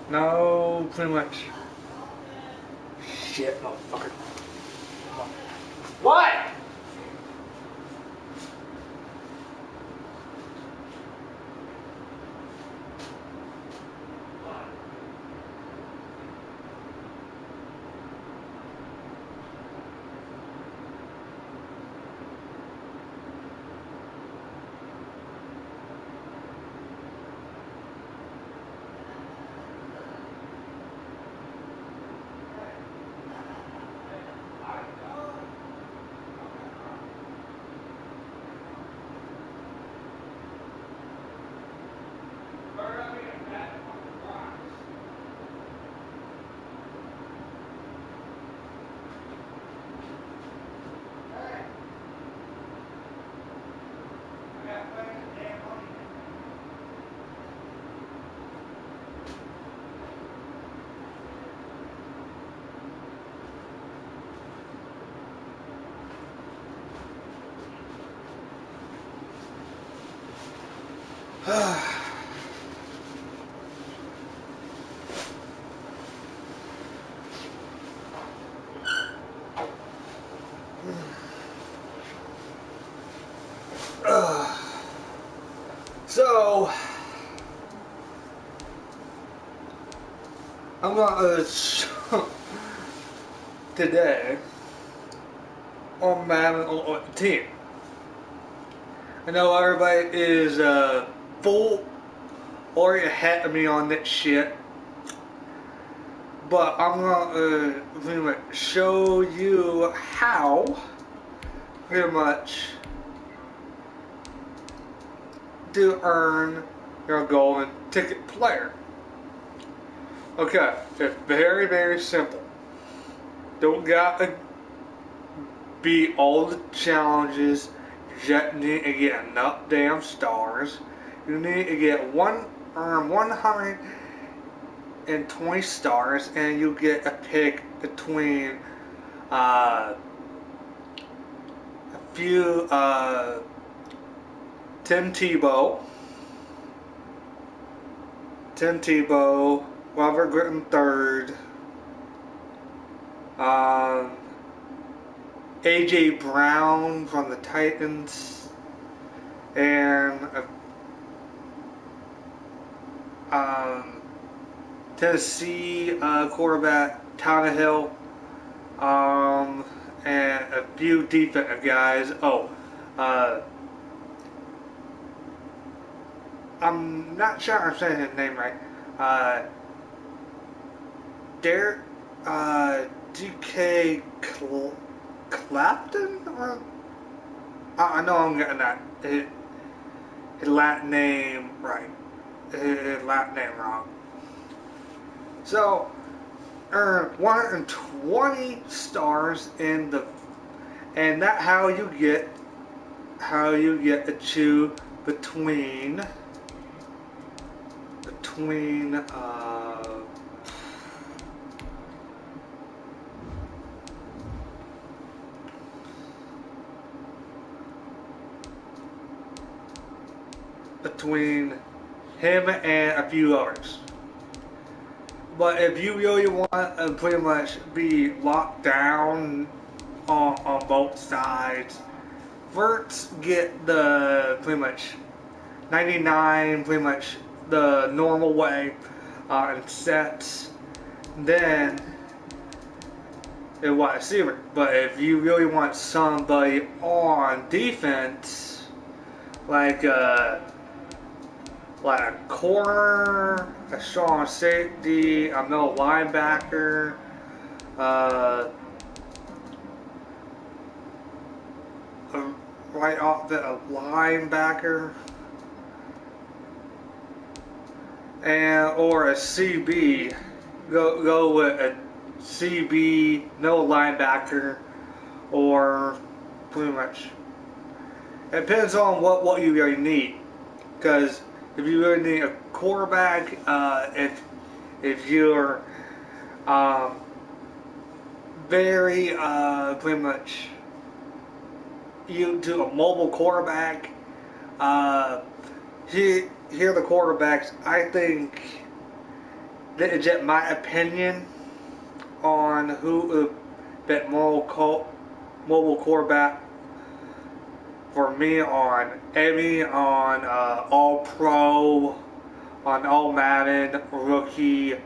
No, pretty much. Shit, motherfucker. What? So, I'm gonna today on Madden on the team. I know everybody is full already ahead of me on that shit, but I'm gonna pretty much show you how pretty much to earn your golden ticket player. Okay, it's very, very simple. Don't gotta beat all the challenges. You just need to get enough damn stars. You need to get earn 120 stars, and you get a pick between a few Tim Tebow, Robert Griffin III, AJ Brown from the Titans, and Tennessee quarterback Tannehill, and a few defensive guys. I'm not sure I'm saying his name right. Derek, DK Clapton? I know I'm getting that. His Latin name right. His Latin name wrong. So, earn 120 stars in the, and that's how you get to choose between him and a few others. But if you really want to pretty much be locked down on both sides, first get the pretty much 99, pretty much the normal way, and sets. Then it wide receiver. But if you really want somebody on defense, like a corner, a strong safety, a middle linebacker, a right off the linebacker, and or a CB, go with a CB, middle linebacker, or pretty much. It depends on what you really need, because if you really need a quarterback, if you're very pretty much you do a mobile quarterback, here are the quarterbacks I think this is just my opinion on who that mobile quarterback for me on Emmy, on All Pro, on All Madden, Rookie,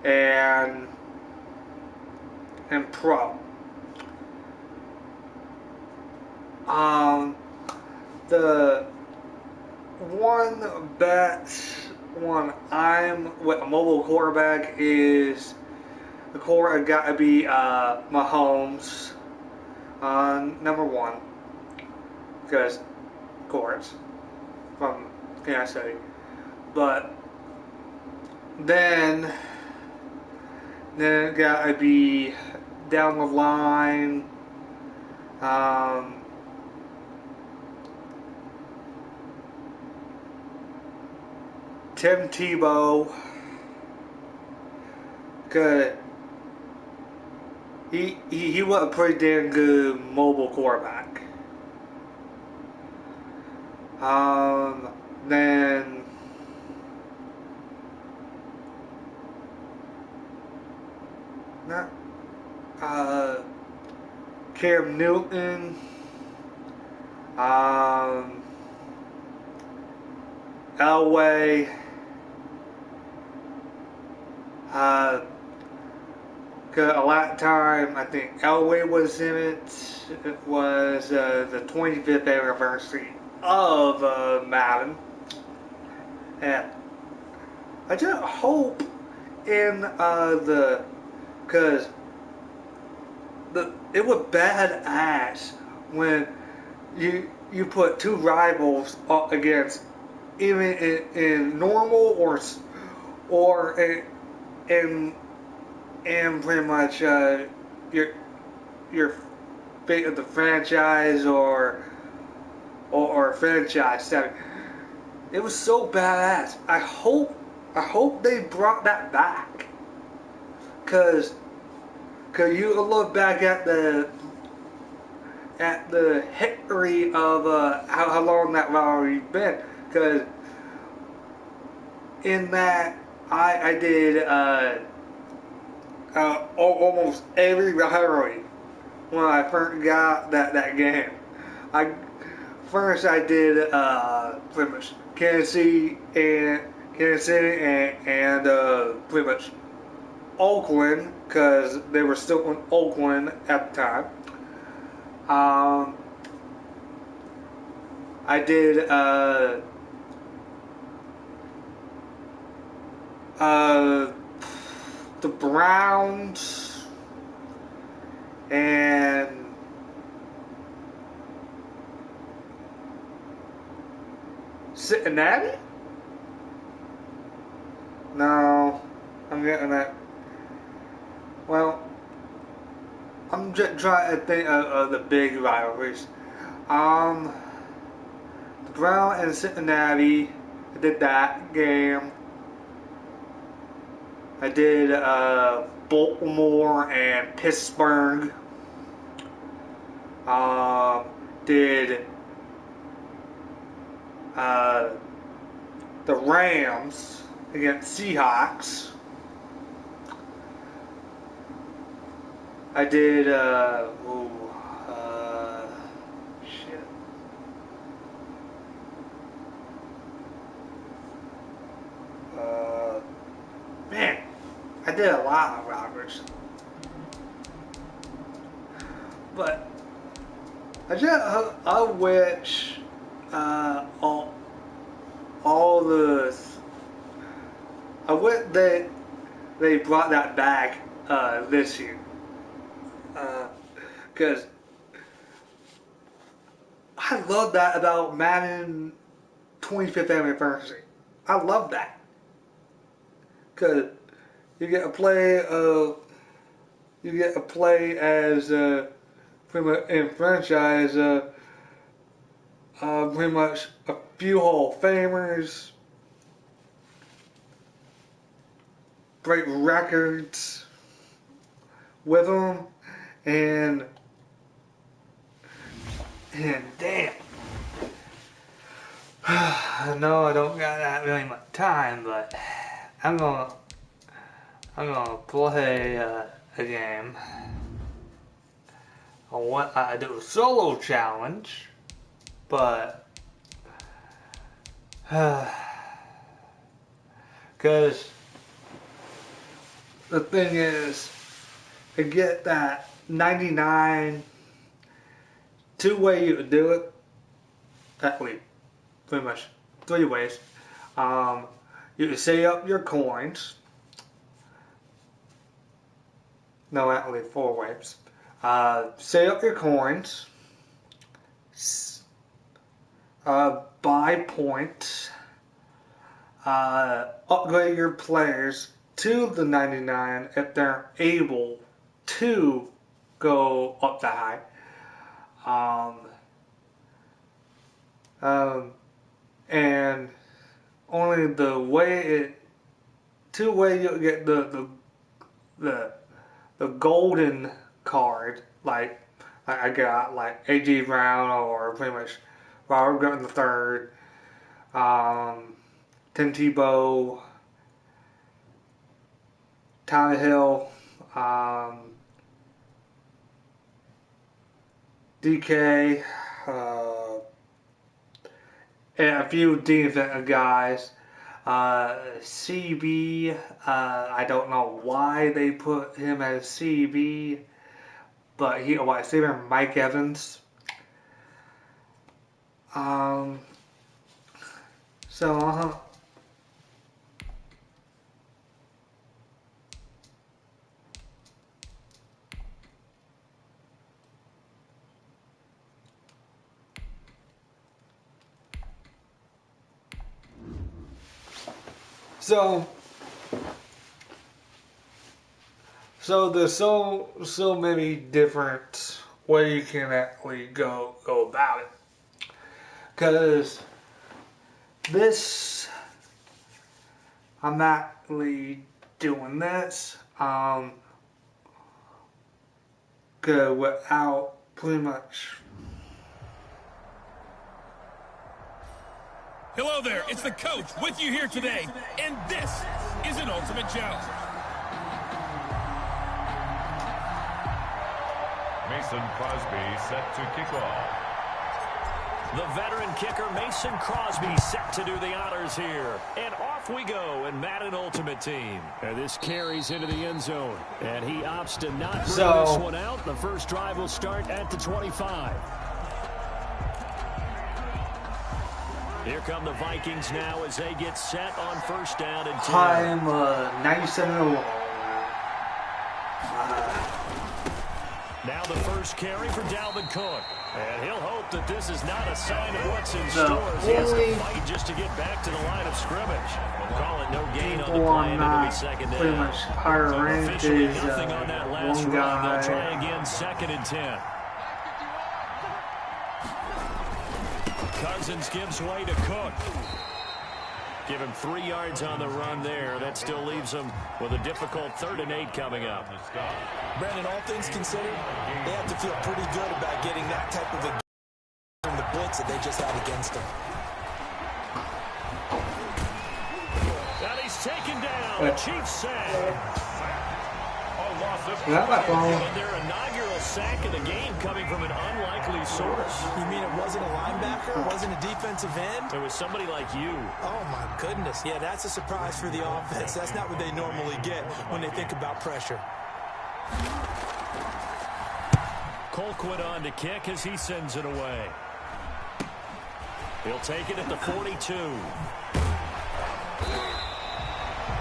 and Pro. The one I'm with a mobile quarterback is the core got to be Mahomes, number one, because of course from Kansas City. But then it got to be down the line. Tim Tebow, cause he was a pretty damn good mobile quarterback. Then not Cam Newton, Elway, a lot of time I think Elway was in it. It was the 25th anniversary of Madden, and I just hope in because it was badass when you put two rivals up against, even in normal or in pretty much your fate of the franchise or franchise setting. It was so badass. I hope they brought that back, cause you look back at the history of how long that rivalry been, cause in that I did almost every rivalry when I first got that game. First I did pretty much Kansas City and pretty much Oakland, because they were still in Oakland at the time. I did the Browns and Cincinnati? No, I'm getting that. Well, I'm just trying to think of the big rivalries. The Brown and Cincinnati, I did that game. I did Baltimore and Pittsburgh. Did the Rams against Seahawks. I did shit. Man, I did a lot of robbers. But I wish all the I wish they brought that back this year, because I love that about Madden 25th anniversary. I love that, because you get to play as pretty much in franchise pretty much a few Hall of Famers, break records with them, and damn. I know I don't got that really much time, but I'm gonna I'm gonna play a game. I do a solo challenge, but because the thing is, to get that 99, two ways you can do it. Actually, pretty much 3 ways. You can save up your coins. No, actually 4 ways. Save up your coins. Buy points. Upgrade your players to the 99 if they're able to go up that high. And only the way 2 ways you'll get the golden card, like I got like A.J. Brown or pretty much Robert Griffin III, Tim Tebow, Tannehill, DK, and a few defensive guys. CB, I don't know why they put him as CB, but CB Mike Evans. So, So there's so many different ways you can actually go about it. Because this, I'm not really doing this without pretty much. Hello there, it's the coach with you here today, and this is an Ultimate Challenge. Mason Crosby set to kick off. The veteran kicker Mason Crosby set to do the honors here. And off we go in Madden Ultimate Team. And this carries into the end zone. And he opts to not bring this one out. The first drive will start at the 25. Here come the Vikings now as they get set on first down and 10. Time 97 Now the first carry for Dalvin Cook. And he'll hope that this is not a sign of what's in store as he has to fight just to get back to the line of scrimmage. We'll call it no gain on the play, and it'll be second down. Pretty much higher ranked is nothing on that last one run. guy. They'll try again, second and 10. Cousins gives way to Cook. Give him 3 yards on the run there. That still leaves him with a difficult 3rd and 8 coming up. Brandon, all things considered, they have to feel pretty good about getting that type of a from the blitz that they just had against them. And he's taken down. The Chiefs say. Yeah, Their inaugural sack of the game coming from an unlikely source. You mean it wasn't a linebacker? It wasn't a defensive end? It was somebody like you. Oh, my goodness. Yeah, that's a surprise for the offense. That's not what they normally get when they think about pressure. Colquitt on to kick as he sends it away. He'll take it at the 42.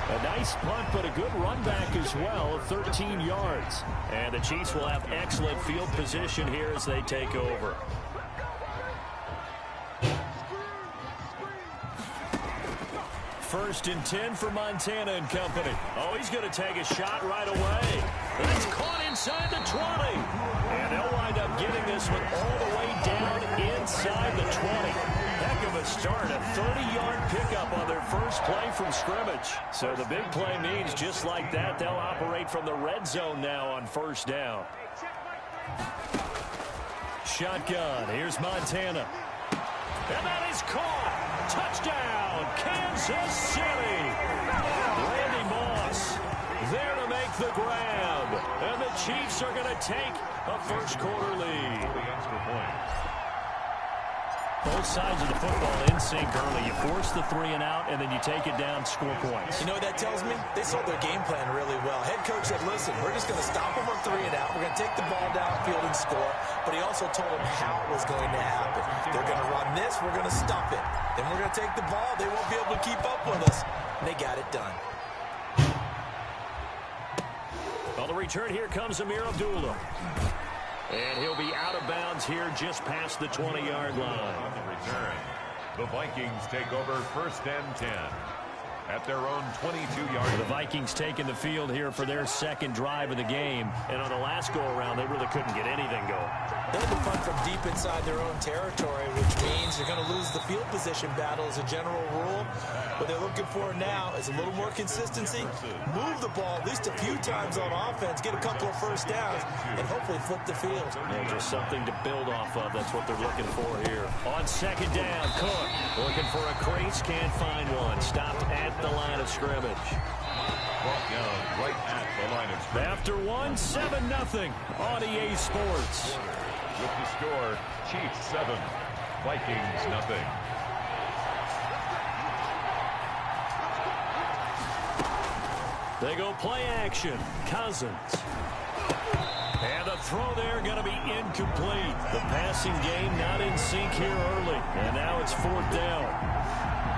A nice punt, but a good run back as well of 13 yards. And the Chiefs will have excellent field position here as they take over. First and 10 for Montana and company. Oh, he's going to take a shot right away. That's caught inside the 20. And they'll wind up getting this one all the way down inside the 20. Heck of a start, a 30-yard pickup on their first play from scrimmage. So the big play means just like that, they'll operate from the red zone now on first down. Shotgun, here's Montana. And that is caught. Touchdown, Kansas City. Randy Moss. There the grab. And the Chiefs are going to take a first quarter lead. The extra point. Both sides of the football in sync early. You force the 3 and out, and then you take it down, score points. You know what that tells me? They saw their game plan really well. Head coach said, listen, we're just going to stop them on 3 and out. We're going to take the ball downfield and score. But he also told them how it was going to happen. They're going to run this. We're going to stop it. Then we're going to take the ball. They won't be able to keep up with us. And they got it done. On the return, here comes Amir Abdullah. And he'll be out of bounds here just past the 20-yard line. On the return, the Vikings take over first and 10 at their own 22-yard line. The Vikings taking the field here for their second drive of the game. And on the last go-around, they really couldn't get anything going. They had to punt from deep inside their own territory, which means they're going to lose the field position battle as a general rule. What they're looking for now is a little more consistency, move the ball at least a few times on offense, get a couple of first downs, and hopefully flip the field. Yeah, just something to build off of. That's what they're looking for here. On second down, Cook looking for a crease, can't find one. Stopped at the line of scrimmage. Brought down right at the line of scrimmage. After 7-0 on EA Sports. With the score, Chiefs 7, Vikings 0. They go play action. Cousins. And the throw there going to be incomplete. The passing game not in sync here early. And now it's 4th down.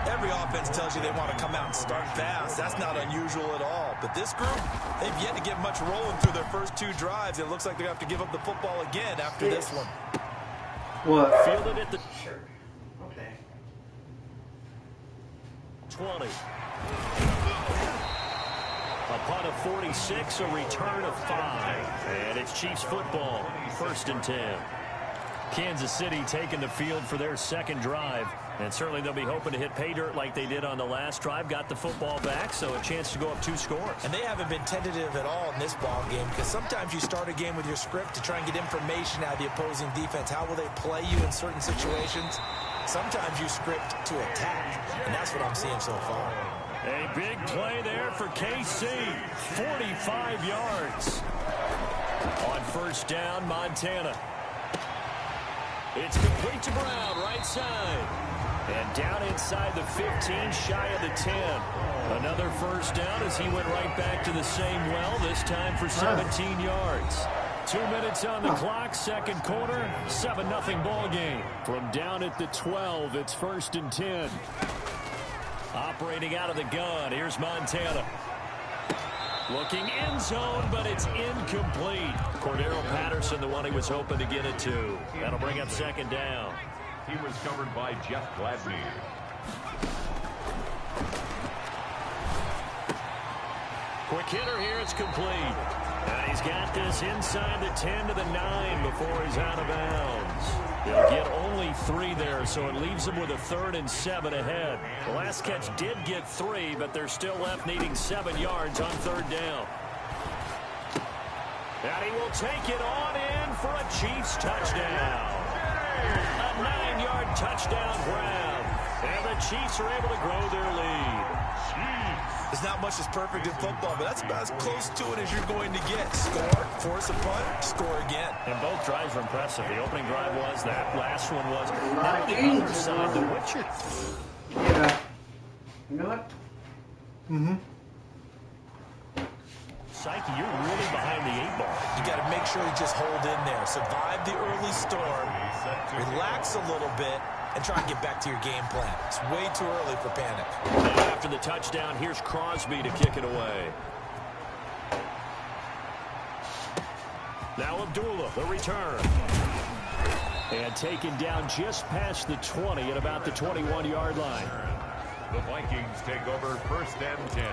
Every offense tells you they want to come out and start fast. That's not unusual at all. But this group, they've yet to get much rolling through their first 2 drives. It looks like they're going to have to give up the football again after this one. What? Fielded at the Sure. Okay. 20. A punt of 46, a return of 5. And it's Chiefs football, 1st and 10. Kansas City taking the field for their second drive. And certainly they'll be hoping to hit pay dirt like they did on the last drive. Got the football back, so a chance to go up 2 scores. And they haven't been tentative at all in this ball game, because sometimes you start a game with your script to try and get information out of the opposing defense. How will they play you in certain situations? Sometimes you script to attack, and that's what I'm seeing so far. A big play there for KC. 45 yards. On 1st down, Montana. It's complete to Brown, right side. And down inside the 15, shy of the 10. Another 1st down as he went right back to the same well, this time for 17 yards. 2 minutes on the clock, second quarter, 7-0 ball game. From down at the 12, it's 1st and 10. Operating out of the gun, here's Montana. Looking end zone, but it's incomplete. Cordero Patterson, the one he was hoping to get it to. That'll bring up 2nd down. He was covered by Jeff Gladney. Quick hitter here, it's complete. And he's got this inside the 10 to the 9 before he's out of bounds. He'll get only 3 there, so it leaves him with a 3rd and 7 ahead. The last catch did get 3, but they're still left needing 7 yards on 3rd down. And he will take it on in for a Chiefs touchdown. A 9-yard touchdown grab. And the Chiefs are able to grow their lead. There's not much that's perfect in football, but that's about as close to it as you're going to get. Score, force a punt, score again. And both drives were impressive. The opening drive was, that last one was. Now the other side, though, what's your... Yeah. You know what? Psyche, you're really behind the 8 ball. You got to make sure you just hold in there. Survive the early storm, relax a little bit, and try and get back to your game plan. It's way too early for panic. And after the touchdown, here's Crosby to kick it away. Now Abdullah, the return. And taken down just past the 20 at about the 21-yard line. The Vikings take over 1st and 10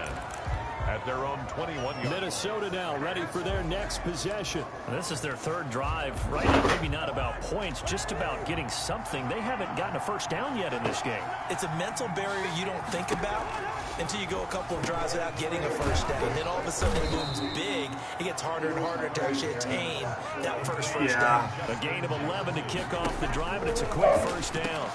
at their own 21-yard. Minnesota now ready for their next possession. This is their 3rd drive. Right now, maybe not about points, just about getting something. They haven't gotten a 1st down yet in this game. It's a mental barrier you don't think about until you go a couple of drives without getting a 1st down. Then all of a sudden it looms big. It gets harder and harder to actually attain that first down. A gain of 11 to kick off the drive, and it's a quick 1st down.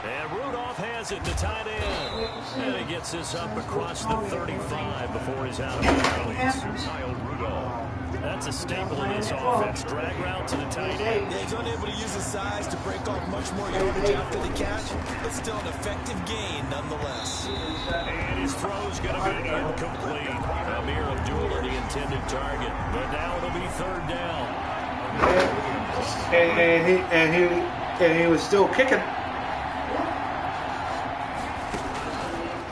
And Rudolph has it to tight end. And he gets this up across the 35 before he's out of bounds. Kyle Rudolph. That's a staple in this offense. Drag route to the tight end. Yeah, he's unable to use his size to break off much more yardage after the catch, but still an effective gain nonetheless. And his throw's going to be incomplete. Amir Abdullah, the intended target. But now it'll be third down. And he was still kicking.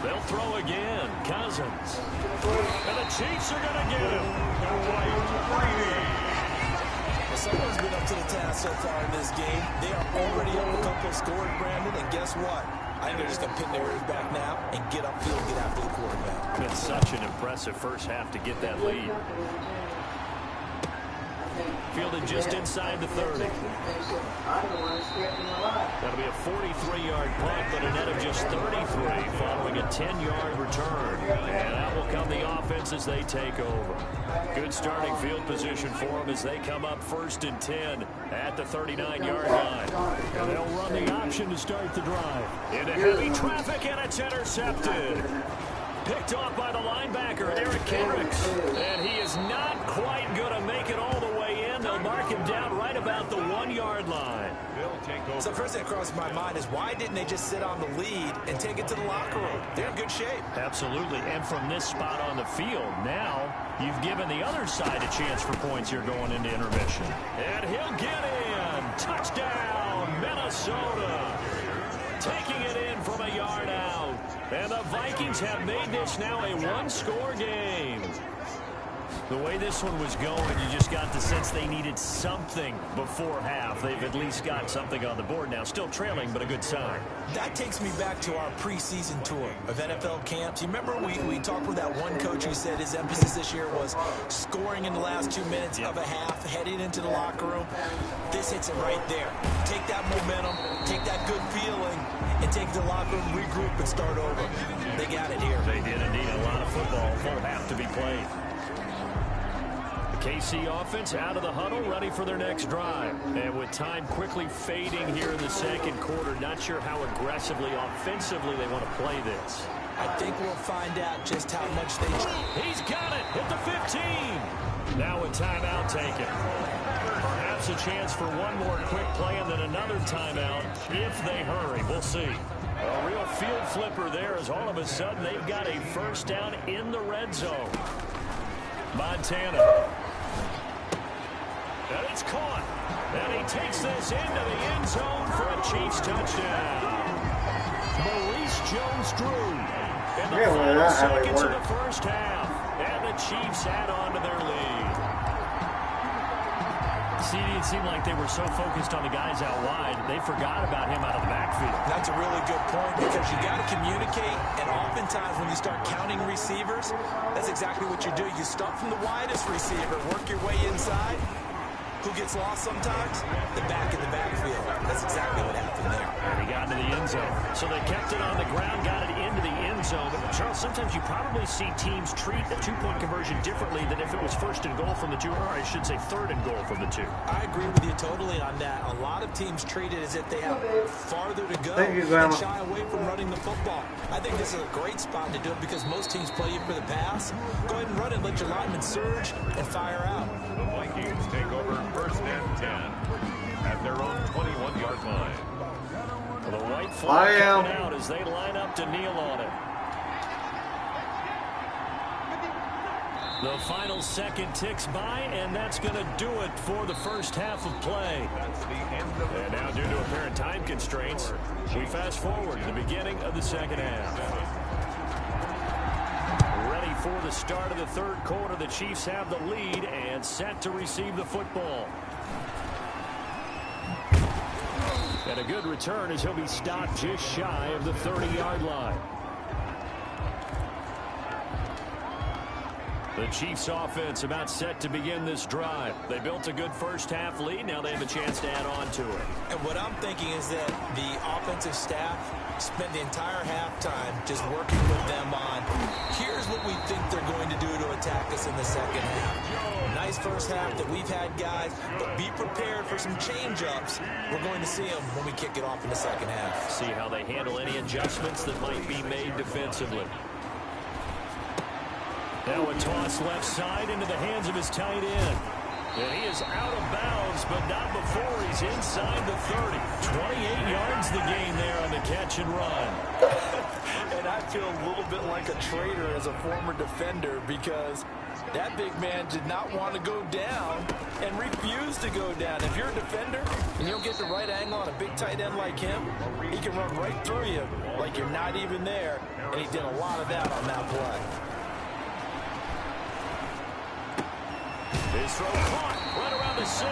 They'll throw again. Cousins. And the Chiefs are going to get him. Someone's been up to the task so far in this game. They are already up a couple of scores, Brandon, and guess what? I think they're just going to pin their ears back now and get upfield, get after the quarterback. Been such an impressive first half to get that lead. Fielded just inside the 30. That'll be a 43-yard punt, but a net of just 33 following a 10-yard return. And that will come the offense as they take over. Good starting field position for them as they come up 1st and 10 at the 39-yard line. And they'll run the option to start the drive. Into heavy traffic, and it's intercepted. Picked off by the linebacker, Eric Kendricks. And he is not quite going to make it all the way in. They'll mark him down right about the 1-yard line. So first thing that crossed my mind is why didn't they just sit on the lead and take it to the locker room? They're in good shape. Absolutely. And from this spot on the field, now you've given the other side a chance for points here going into intermission. And he'll get in. Touchdown, Minnesota. Taking it in from a yard out. And the Vikings have made this now a one-score game. The way this one was going, you just got the sense they needed something before half. They've at least got something on the board now. Still trailing, but a good sign. That takes me back to our preseason tour of NFL camps. You remember we talked with that one coach who said his emphasis this year was scoring in the last 2 minutes of a half, heading into the locker room. This hits it right there. Take that momentum, take that good feeling, and take the locker room, regroup, and start over. They got it here. They did indeed. A lot of football, full half to be played. KC offense out of the huddle, ready for their next drive. And with time quickly fading here in the second quarter, not sure how aggressively, offensively they want to play this. I think we'll find out just how much they... He's got it at the 15. Now a timeout taken. Perhaps a chance for one more quick play and then another timeout if they hurry. We'll see. A real field flipper there as all of a sudden they've got a first down in the red zone. Montana. And it's caught. And he takes this into the end zone for a Chiefs touchdown. Maurice Jones-Drew in the final seconds of the first half. And the Chiefs add on to their lead. See, it seemed like they were so focused on the guys out wide, they forgot about him out of the backfield. That's a really good point because you got to communicate, and oftentimes when you start counting receivers, that's exactly what you do. You start from the widest receiver, work your way inside. Who gets lost sometimes? The back in the backfield. That's exactly what happened there. And he got into the end zone. So they kept it on the ground, got it into the end zone. But Charles, sometimes you probably see teams treat a two-point conversion differently than if it was first and goal from the two, or I should say third and goal from the two. I agree with you totally on that. A lot of teams treat it as if they have farther to go and shy away from running the football. I think this is a great spot to do it because most teams play you for the pass. Go ahead and run it, let your linemen surge, and fire out. The Vikings take over 1st and 10 at their own 21-yard line. Well, the white flag coming out as they line up to kneel on it. The final second ticks by, and that's going to do it for the first half of play. And now, due to apparent time constraints, we fast forward to the beginning of the second half. Ready for the start of the third quarter. The Chiefs have the lead and set to receive the football. And a good return as he'll be stopped just shy of the 30-yard line. The Chiefs offense about set to begin this drive. They built a good first half lead. Now they have a chance to add on to it. And what I'm thinking is that the offensive staff spent the entire halftime just working with them on, here's what we think they're going to do to attack us in the second half. Nice first half that we've had, guys, but be prepared for some change-ups. We're going to see them when we kick it off in the second half. See how they handle any adjustments that might be made defensively. Now a toss left side into the hands of his tight end. And he is out of bounds, but not before he's inside the 30. 28 yards the gain there on the catch and run. And I feel a little bit like a traitor as a former defender because that big man did not want to go down and refused to go down. If you're a defender and you'll get the right angle on a big tight end like him, he can run right through you like you're not even there. And he did a lot of that on that play. His throw caught right around the 6.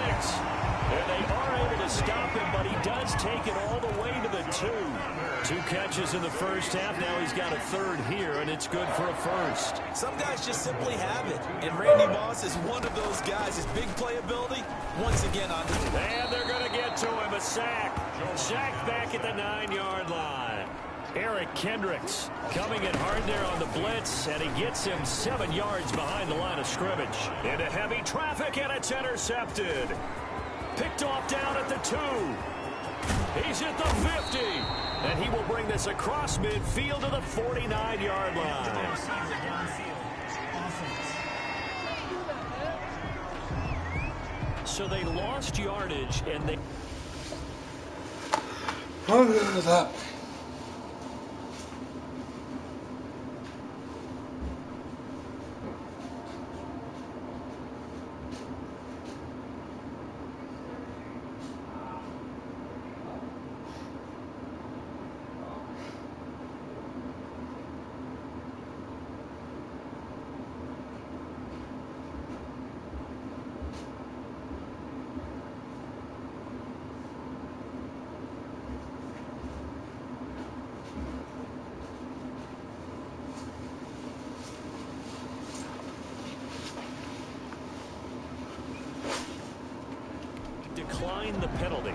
And they are able to stop him, but he does take it all the way to the 2. 2 catches in the first half. Now he's got a third here, and it's good for a first. Some guys just simply have it. And Randy Moss is one of those guys. His big playability, once again, on the... And they're going to get to him. A sack. Sacked back at the 9-yard line. Eric Kendricks coming in hard there on the blitz, and he gets him 7 yards behind the line of scrimmage. Into heavy traffic, and it's intercepted. Picked off down at the 2. He's at the 50, and he will bring this across midfield to the 49-yard line. So they lost yardage, and they... Look at that. Decline the penalty.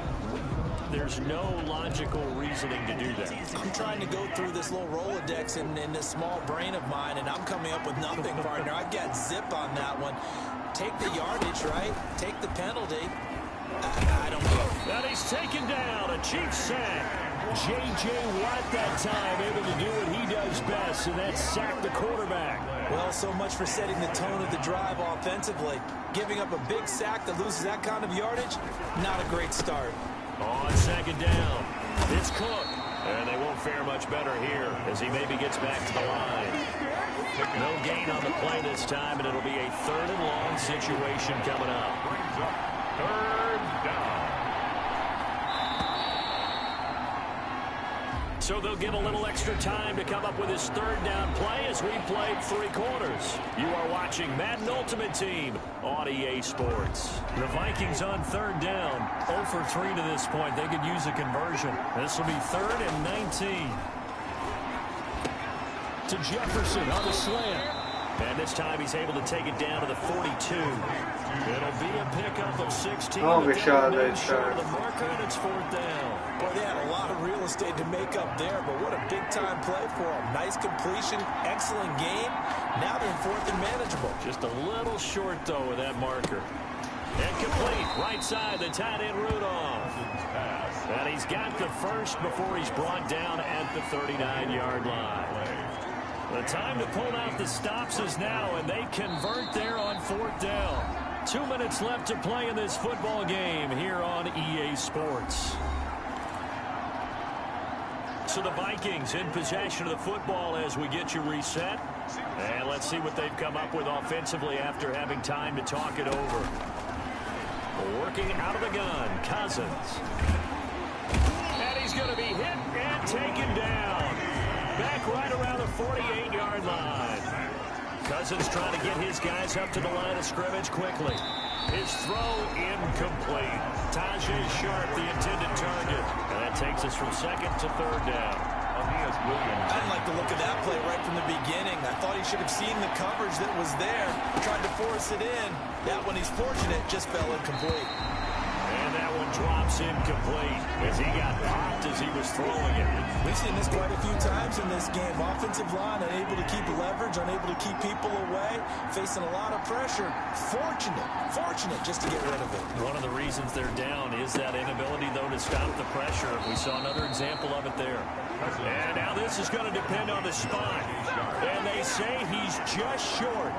There's no logical reasoning to do that. I'm trying to go through this little Rolodex in this small brain of mine, and I'm coming up with nothing, partner. I've got zip on that one. Take the yardage, right? Take the penalty. I don't know. And he's taken down. A Chiefs sack. J.J. Watt that time able to do what he does best, and that's sack the quarterback. Well, so much for setting the tone of the drive offensively. Giving up a big sack that loses that kind of yardage, not a great start. On second down, it's Cook. And they won't fare much better here as he maybe gets back to the line. No gain on the play this time, and it'll be a 3rd and long situation coming up. 3rd down. So they'll give a little extra time to come up with his 3rd down play as we played 3 quarters. You are watching Madden Ultimate Team on EA Sports. The Vikings on 3rd down. 0 for 3 to this point. They could use a conversion. This will be 3rd and 19. To Jefferson on the slant. And this time he's able to take it down to the 42. It'll be a pickup of 16. Oh, we shot it. The marker, and it's 4th down. Boy, they had a lot of real estate to make up there, but what a big-time play for them. Nice completion, excellent game. Now they're in 4th and manageable. Just a little short, though, with that marker. And complete. Right side, the tight end Rudolph. And he's got the first before he's brought down at the 39-yard line. The time to pull out the stops is now, and they convert there on 4th down. 2 minutes left to play in this football game here on EA Sports. So the Vikings in possession of the football as we get you reset. And let's see what they've come up with offensively after having time to talk it over. Working out of the gun, Cousins. And he's going to be hit and taken down. Back right around the 48-yard line. Cousins trying to get his guys up to the line of scrimmage quickly. His throw incomplete. Tajay Sharp, the intended target. And that takes us from 2nd to 3rd down. On I didn't like the look of that play right from the beginning. I thought he should have seen the coverage that was there, tried to force it in. That one, he's fortunate, just fell incomplete. And that one drops incomplete as he got popped as he was throwing it. We've seen this quite a few times in this game. Offensive line unable to keep leverage, unable to keep people away, facing a lot of pressure. Fortunate just to get rid of it. One of the reasons they're down is that inability, though, to stop the pressure. We saw another example of it there. And now this is going to depend on the spot. And they say he's just short.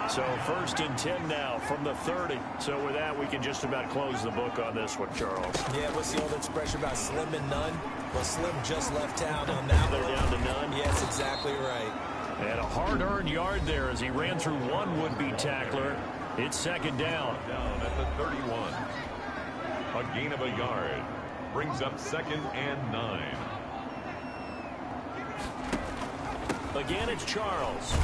So 1st and 10 now from the 30. So with that, we can just about close the book on this one, Charles. Yeah, what's the old expression about slim and none? Well, Slim just left town on that one. They're down to none. Yes, exactly right. And a hard-earned yard there as he ran through one would-be tackler. It's 2nd down. Down at the 31. A gain of a yard brings up 2nd and 9. Again, it's Charles.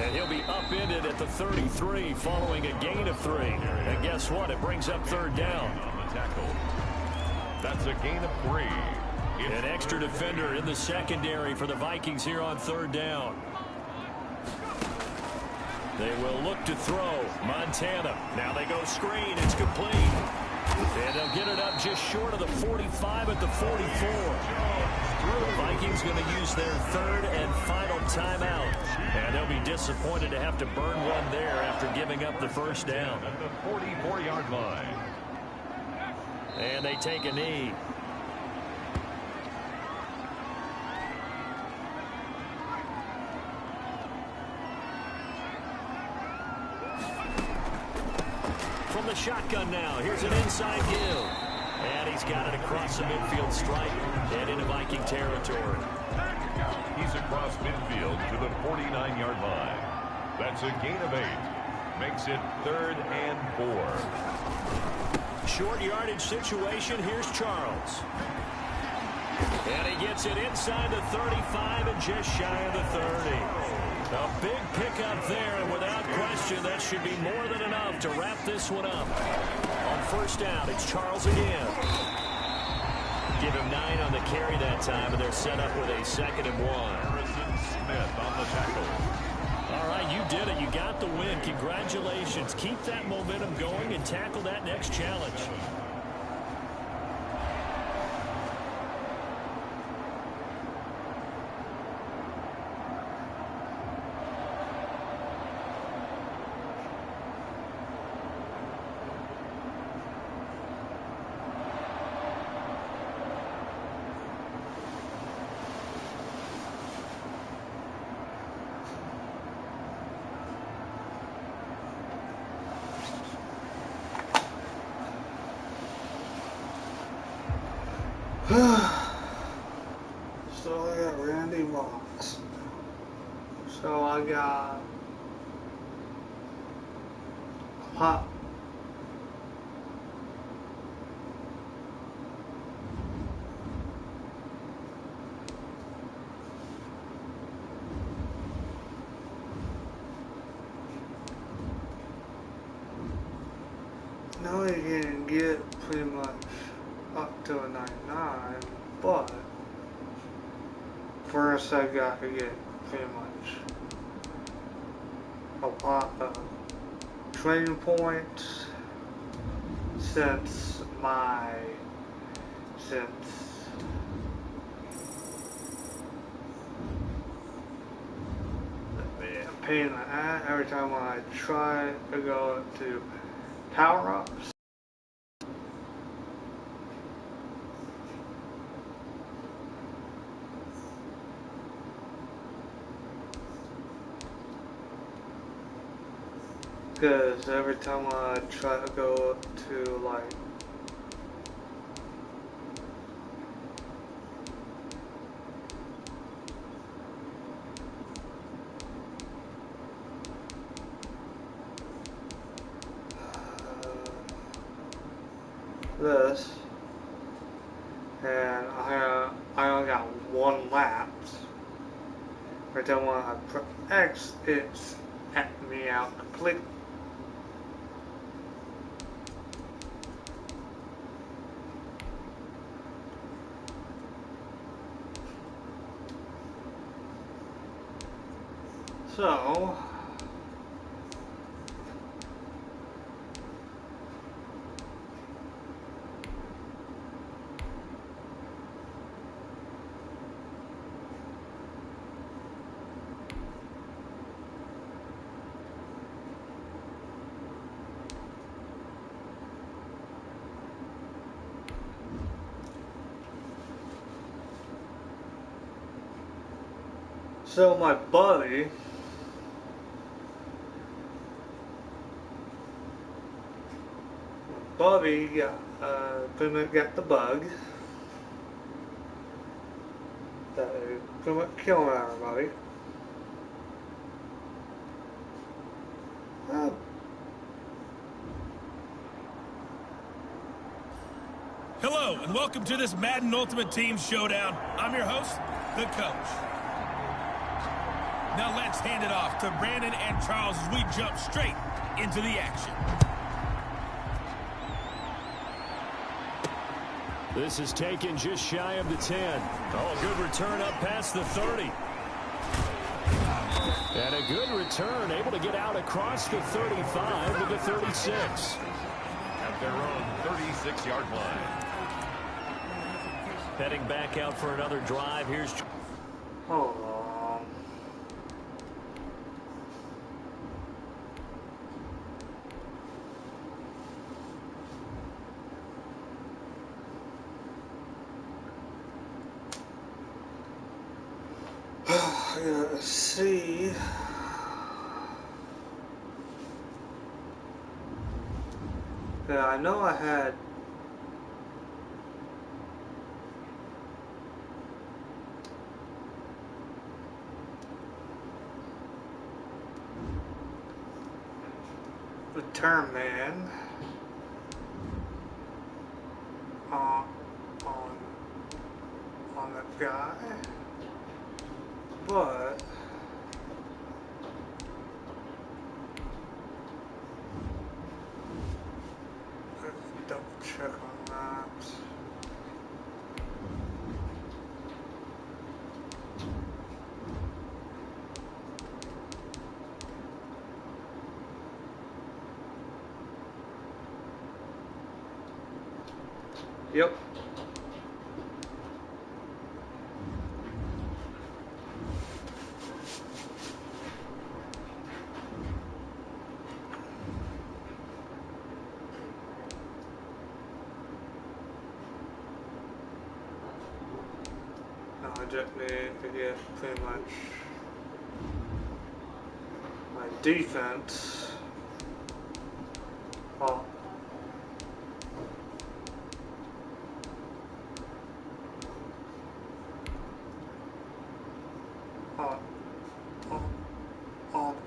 And he'll be upended at the 33 following a gain of 3. And guess what? It brings up 3rd down. On the tackle. That's a gain of 3. An extra defender in the secondary for the Vikings here on 3rd down. They will look to throw. Montana. Now they go screen. It's complete. And they'll get it up just short of the 45 at the 44. The Vikings going to use their 3rd and final timeout. And they'll be disappointed to have to burn one there after giving up the 1st down. At the 44-yard line. And they take a knee. From the shotgun now, here's an inside give. And he's got it across the midfield stripe and into Viking territory. He's across midfield to the 49-yard line. That's a gain of 8. Makes it 3rd and 4. Short yardage situation. Here's Charles. And he gets it inside the 35 and just shy of the 30. A big pickup there, and without question, that should be more than enough to wrap this one up. On 1st down, it's Charles again. Give him 9 on the carry that time, and they're set up with a 2nd and 1. Harrison Smith on the tackle. All right, you did it. You got the win. Congratulations. Keep that momentum going and tackle that next challenge. So I got Randy Moss. So I got Pop. Now you can get pretty much up to a 99, but first I got to get pretty much a lot of training points since pain in the ass every time I try to go to power-ups. Because every time I try to go up to like this, and I only got 1 lap. Every time I press X, it's at me out completely. So, my buddy pretty much got the bug that is pretty much killing everybody. Hello, and welcome to this Madden Ultimate Team Showdown. I'm your host, the coach. Now let's hand it off to Brandon and Charles as we jump straight into the action. This is taken just shy of the 10. Oh, a good return up past the 30. And a good return, able to get out across the 35 to the 36. At their own 36-yard line. Heading back out for another drive. Here's... Hold on. Let's see. Yeah, I know I had Return Man on that guy, but let's double check on that. Yep. Now I just need to get pretty much my defense off.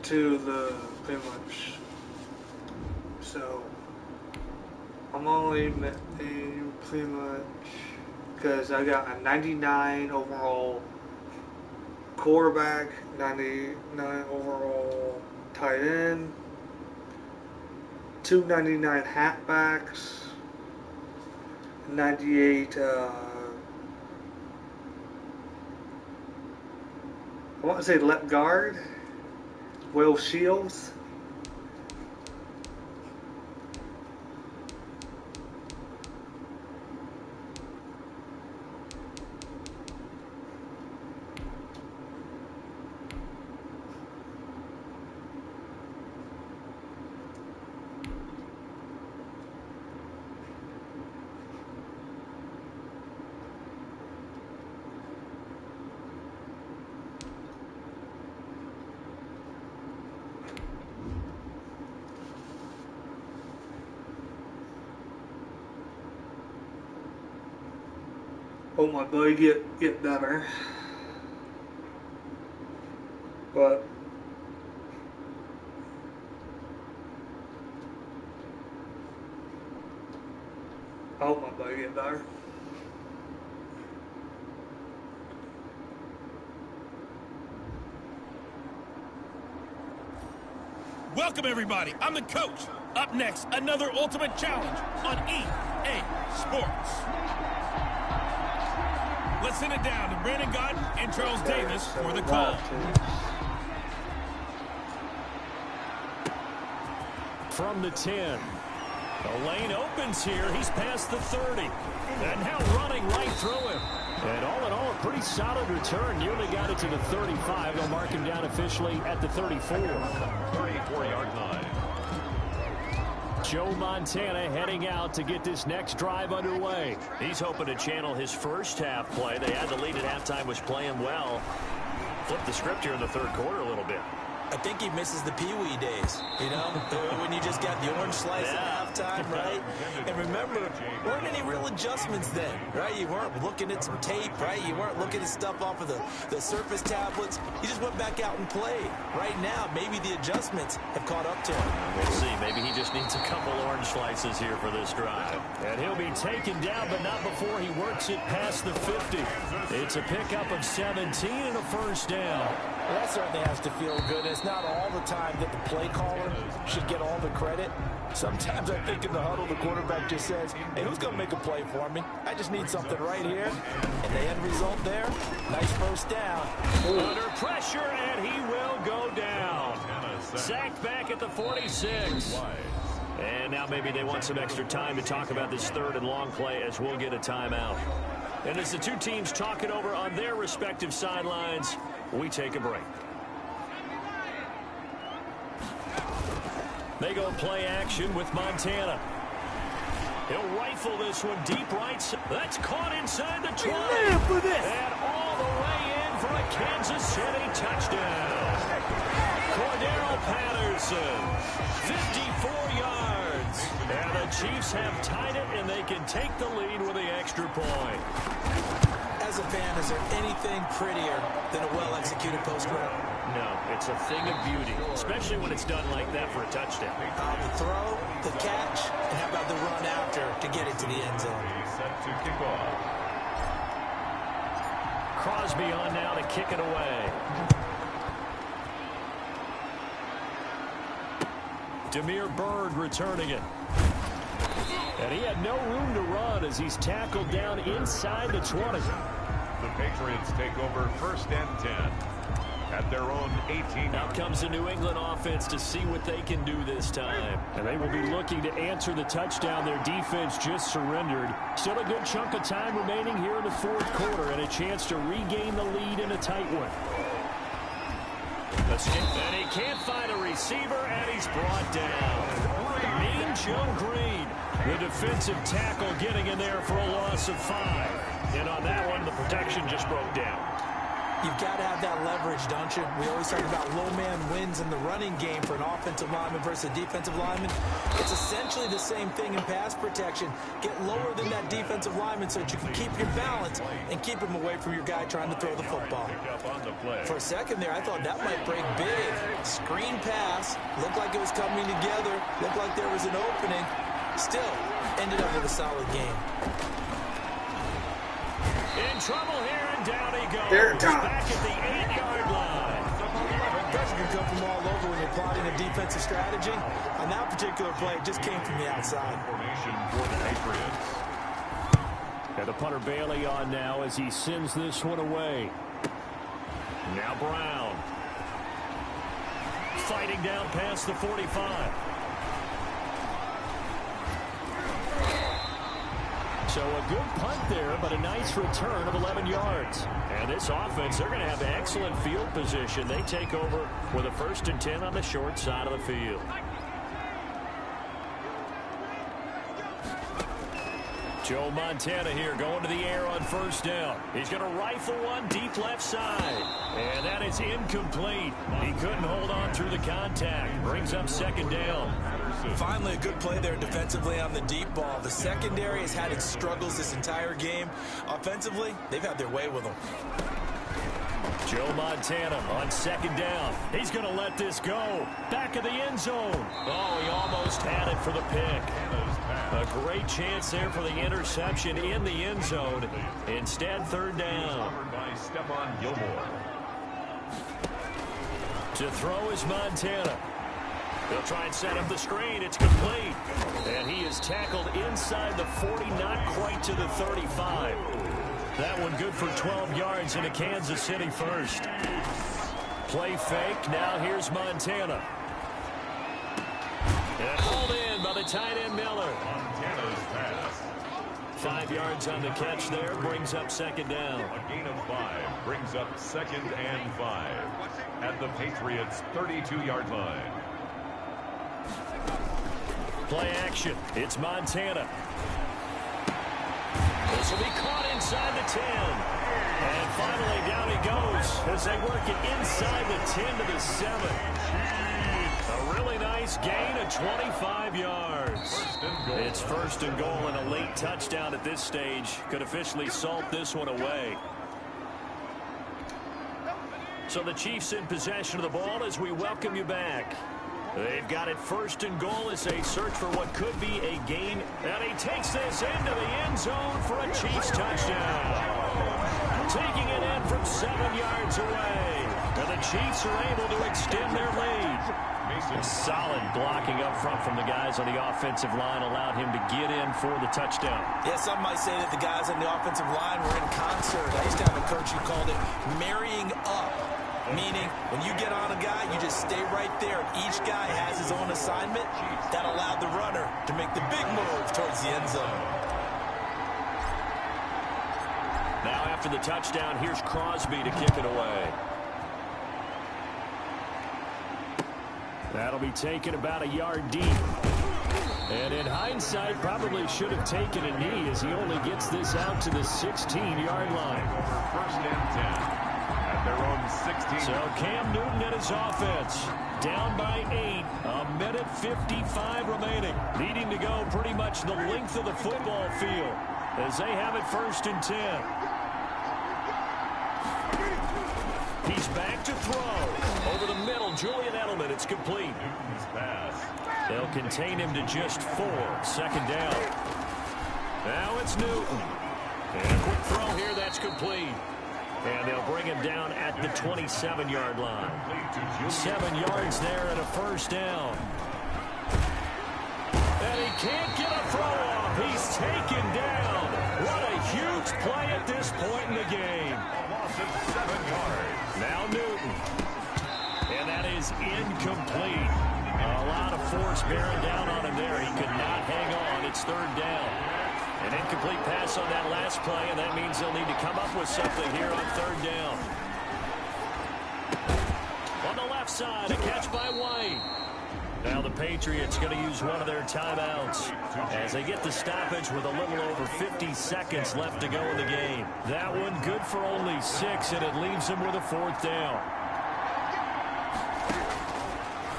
To the pretty much, so I'm only making pretty much because I got a 99 overall quarterback, 99 overall tight end, 299 halfbacks, 98 I want to say left guard, Will Shields. Hope my buddy get better. But I hope my buddy get better. Welcome, everybody. I'm the coach. Up next, another Ultimate Challenge on EA Sports. Let's send it down to Brandon Godden and Charles Davis for the call. from the 10. The lane opens here. He's past the 30. And now running right through him. And all in all, a pretty solid return. Nearly got it to the 35. They'll mark him down officially at the 34. 34-yard line. Joe Montana heading out to get this next drive underway. He's hoping to channel his first half play. They had the lead at halftime, was playing well. Flip the script here in the third quarter a little bit. I think he misses the Pee-wee days, you know, when you just got the orange slice at halftime, right? And remember, weren't any real adjustments then, right? You weren't looking at some tape, right? You weren't looking at stuff off of the Surface tablets. You just went back out and played. Right now, maybe the adjustments have caught up to him. We'll see. Maybe he just needs a couple orange slices here for this drive. And he'll be taken down, but not before he works it past the 50. It's a pickup of 17 and a first down. Well, that certainly has to feel good. It's not all the time that the play caller should get all the credit. Sometimes I think in the huddle, the quarterback just says, hey, who's going to make a play for me? I just need something right here. And the end result there, nice first down. Under pressure, and he will go down. Sacked back at the 46. And now maybe they want some extra time to talk about this third and long play as we'll get a timeout. And as the two teams talk it over on their respective sidelines, we take a break. They go play action with Montana. He'll rifle this one deep right side. That's caught inside the 20. And all the way in for a Kansas City touchdown. Cordero Patterson, 54 yards. And the Chiefs have tied it, and they can take the lead with the extra point. As a fan, is there anything prettier than a well-executed post route? No, it's a thing of beauty, especially when it's done like that for a touchdown. The throw, the catch, and how about the run after to get it to the end zone? He's set to kick off. Crosby on now to kick it away. Demir Bird returning it. And he had no room to run as he's tackled down inside the 20. The Patriots take over first and 10 at their own 18. Out comes the New England offense to see what they can do this time. And they will be looking to answer the touchdown their defense just surrendered. Still a good chunk of time remaining here in the fourth quarter and a chance to regain the lead in a tight one. And he can't find a receiver, and he's brought down. Mean Joe Green, the defensive tackle, getting in there for a loss of 5. And on that one, the protection just broke down. You've got to have that leverage, don't you? We always talk about low man wins in the running game for an offensive lineman versus a defensive lineman. It's essentially the same thing in pass protection. Get lower than that defensive lineman so that you can keep your balance and keep him away from your guy trying to throw the football. For a second there, I thought that might break big. Screen pass. Looked like it was coming together. Looked like there was an opening. Still, ended up with a solid game. In trouble here, and down he goes. Back at the 8-yard line. Pressure can come from all over when you're plotting a defensive strategy. On that particular play, it just came from the outside. Formation for the Patriots. And the punter Bailey on now as he sends this one away. Now Brown. Fighting down past the 45. So a good punt there, but a nice return of 11 yards. And this offense, they're going to have excellent field position. They take over with a 1st and 10 on the short side of the field. Joe Montana here going to the air on first down. He's going to rifle one deep left side. And that is incomplete. He couldn't hold on through the contact. Brings up 2nd down. Finally, a good play there defensively on the deep ball. The secondary has had its struggles this entire game. Offensively, they've had their way with them. Joe Montana on 2nd down. He's going to let this go. Back of the end zone. Oh, he almost had it for the pick. A great chance there for the interception in the end zone. Instead, 3rd down. To throw is Montana. They'll try and set up the screen. It's complete. And he is tackled inside the 40, not quite to the 35. That one good for 12 yards into Kansas City first. Play fake. Now here's Montana. And hauled in by the tight end Miller. Montana's pass. 5 yards on the catch there, brings up second down. A gain of 5 brings up 2nd and 5 at the Patriots' 32-yard line. Play action. It's Montana. This will be caught inside the 10. And finally down he goes as they work it inside the 10 to the 7. A really nice gain of 25 yards. It's 1st and goal, and a late touchdown at this stage could officially salt this one away. So the Chiefs in possession of the ball as we welcome you back. They've got it 1st and goal as they search for what could be a gain. And he takes this into the end zone for a Chiefs touchdown. Taking it in from 7 yards away. And the Chiefs are able to extend their lead. Solid blocking up front from the guys on the offensive line allowed him to get in for the touchdown. Yeah, some might say that the guys on the offensive line were in concert. I used to have a coach who called it marrying up. Meaning, when you get on a guy, you just stay right there. Each guy has his own assignment. That allowed the runner to make the big move towards the end zone. Now after the touchdown, here's Crosby to kick it away. That'll be taken about a yard deep. And in hindsight, probably should have taken a knee as he only gets this out to the 16-yard line. 1st and 10. Their own 16. So Cam Newton and his offense down by 8. A minute 55 remaining. Needing to go pretty much the length of the football field as they have it 1st and 10. He's back to throw. Over the middle, Julian Edelman. It's complete. Newton's pass. They'll contain him to just 4. 2nd down. Now it's Newton. And a quick throw here. That's complete. And they'll bring him down at the 27-yard line. 7 yards there and a 1st down. And he can't get a throw off. He's taken down. What a huge play at this point in the game. A loss of 7 yards. Now Newton. And that is incomplete. A lot of force bearing down on him there. He could not hang on. It's 3rd down. An incomplete pass on that last play, and that means they'll need to come up with something here on 3rd down. On the left side, a catch by White. Now the Patriots going to use one of their timeouts as they get the stoppage with a little over 50 seconds left to go in the game. That one good for only 6, and it leaves them with a 4th down.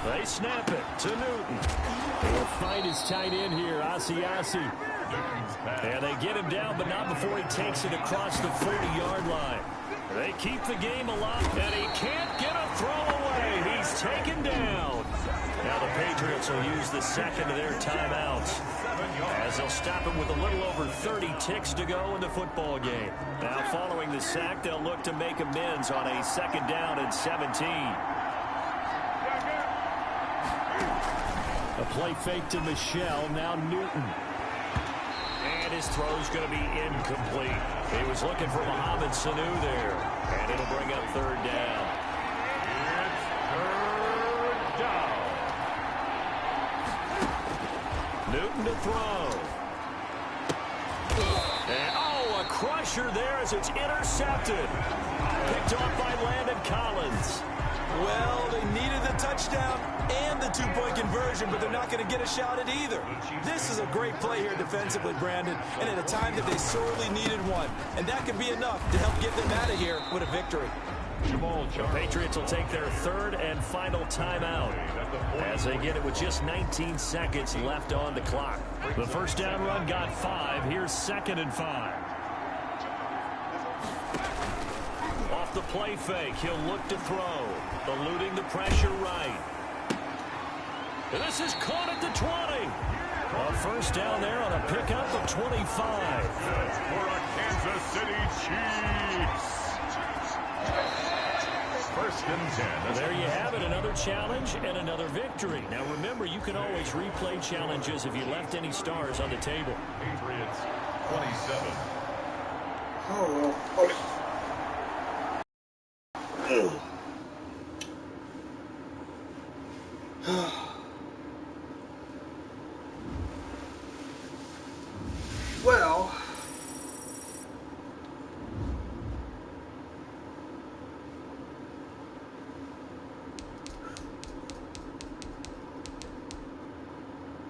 They snap it to Newton. He'll find his tight end here, Asiasi. And they get him down, but not before he takes it across the 40-yard line. They keep the game alive, and he can't get a throw away. He's taken down. Now the Patriots will use the 2nd of their timeouts as they'll stop him with a little over 30 ticks to go in the football game. Now following the sack, they'll look to make amends on a 2nd down and 17. A play fake to Michelle, now Newton. And his throw's going to be incomplete. He was looking for Mohamed Sanu there. And it'll bring up 3rd down. It's 3rd down. Newton to throw. And, a crusher there as it's intercepted. Picked off by Landon Collins. Well, they needed the touchdown and the 2-point conversion, but they're not going to get a shot at either. This is a great play here defensively, Brandon, and at a time that they sorely needed one. And that could be enough to help get them out of here with a victory. The Patriots will take their 3rd and final timeout as they get it with just 19 seconds left on the clock. The 1st down run got 5. Here's 2nd and 5. Off the play fake, he'll look to throw. Eluding the pressure right. And this is caught at the 20. A 1st down there on a pickup of 25. That's for a Kansas City Chiefs. 1st and 10. There you have it, another challenge and another victory. Now remember, you can always replay challenges if you left any stars on the table. Patriots 27. Oh, well. Okay.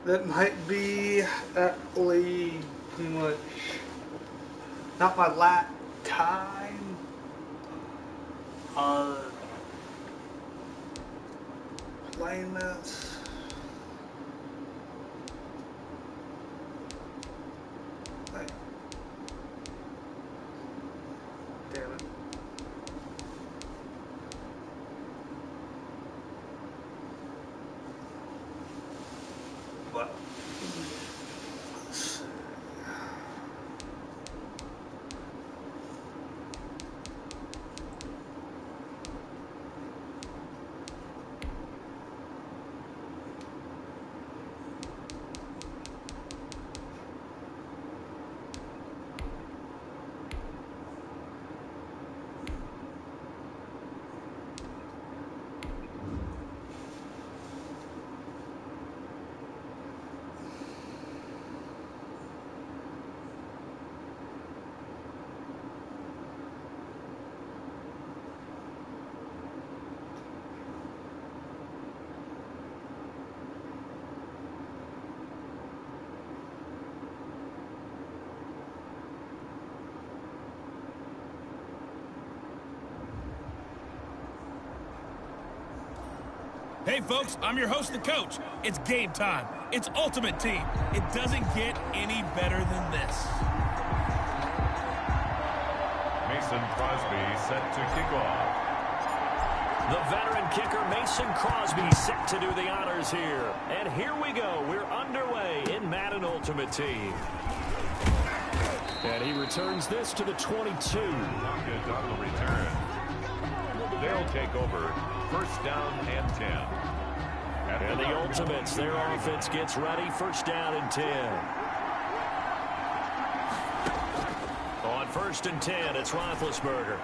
That might be actually pretty much not my last time playing this. Like, damn it. But let's see. Hey, folks, I'm your host, the coach. It's game time. It's Ultimate Team. It doesn't get any better than this. Mason Crosby set to kick off. The veteran kicker, Mason Crosby, set to do the honors here. And here we go. We're underway in Madden Ultimate Team. And he returns this to the 22. Good on the return. They'll take over. First down and 10. And the Ultimates, their offense gets ready. First down and 10. On first and 10, it's Roethlisberger.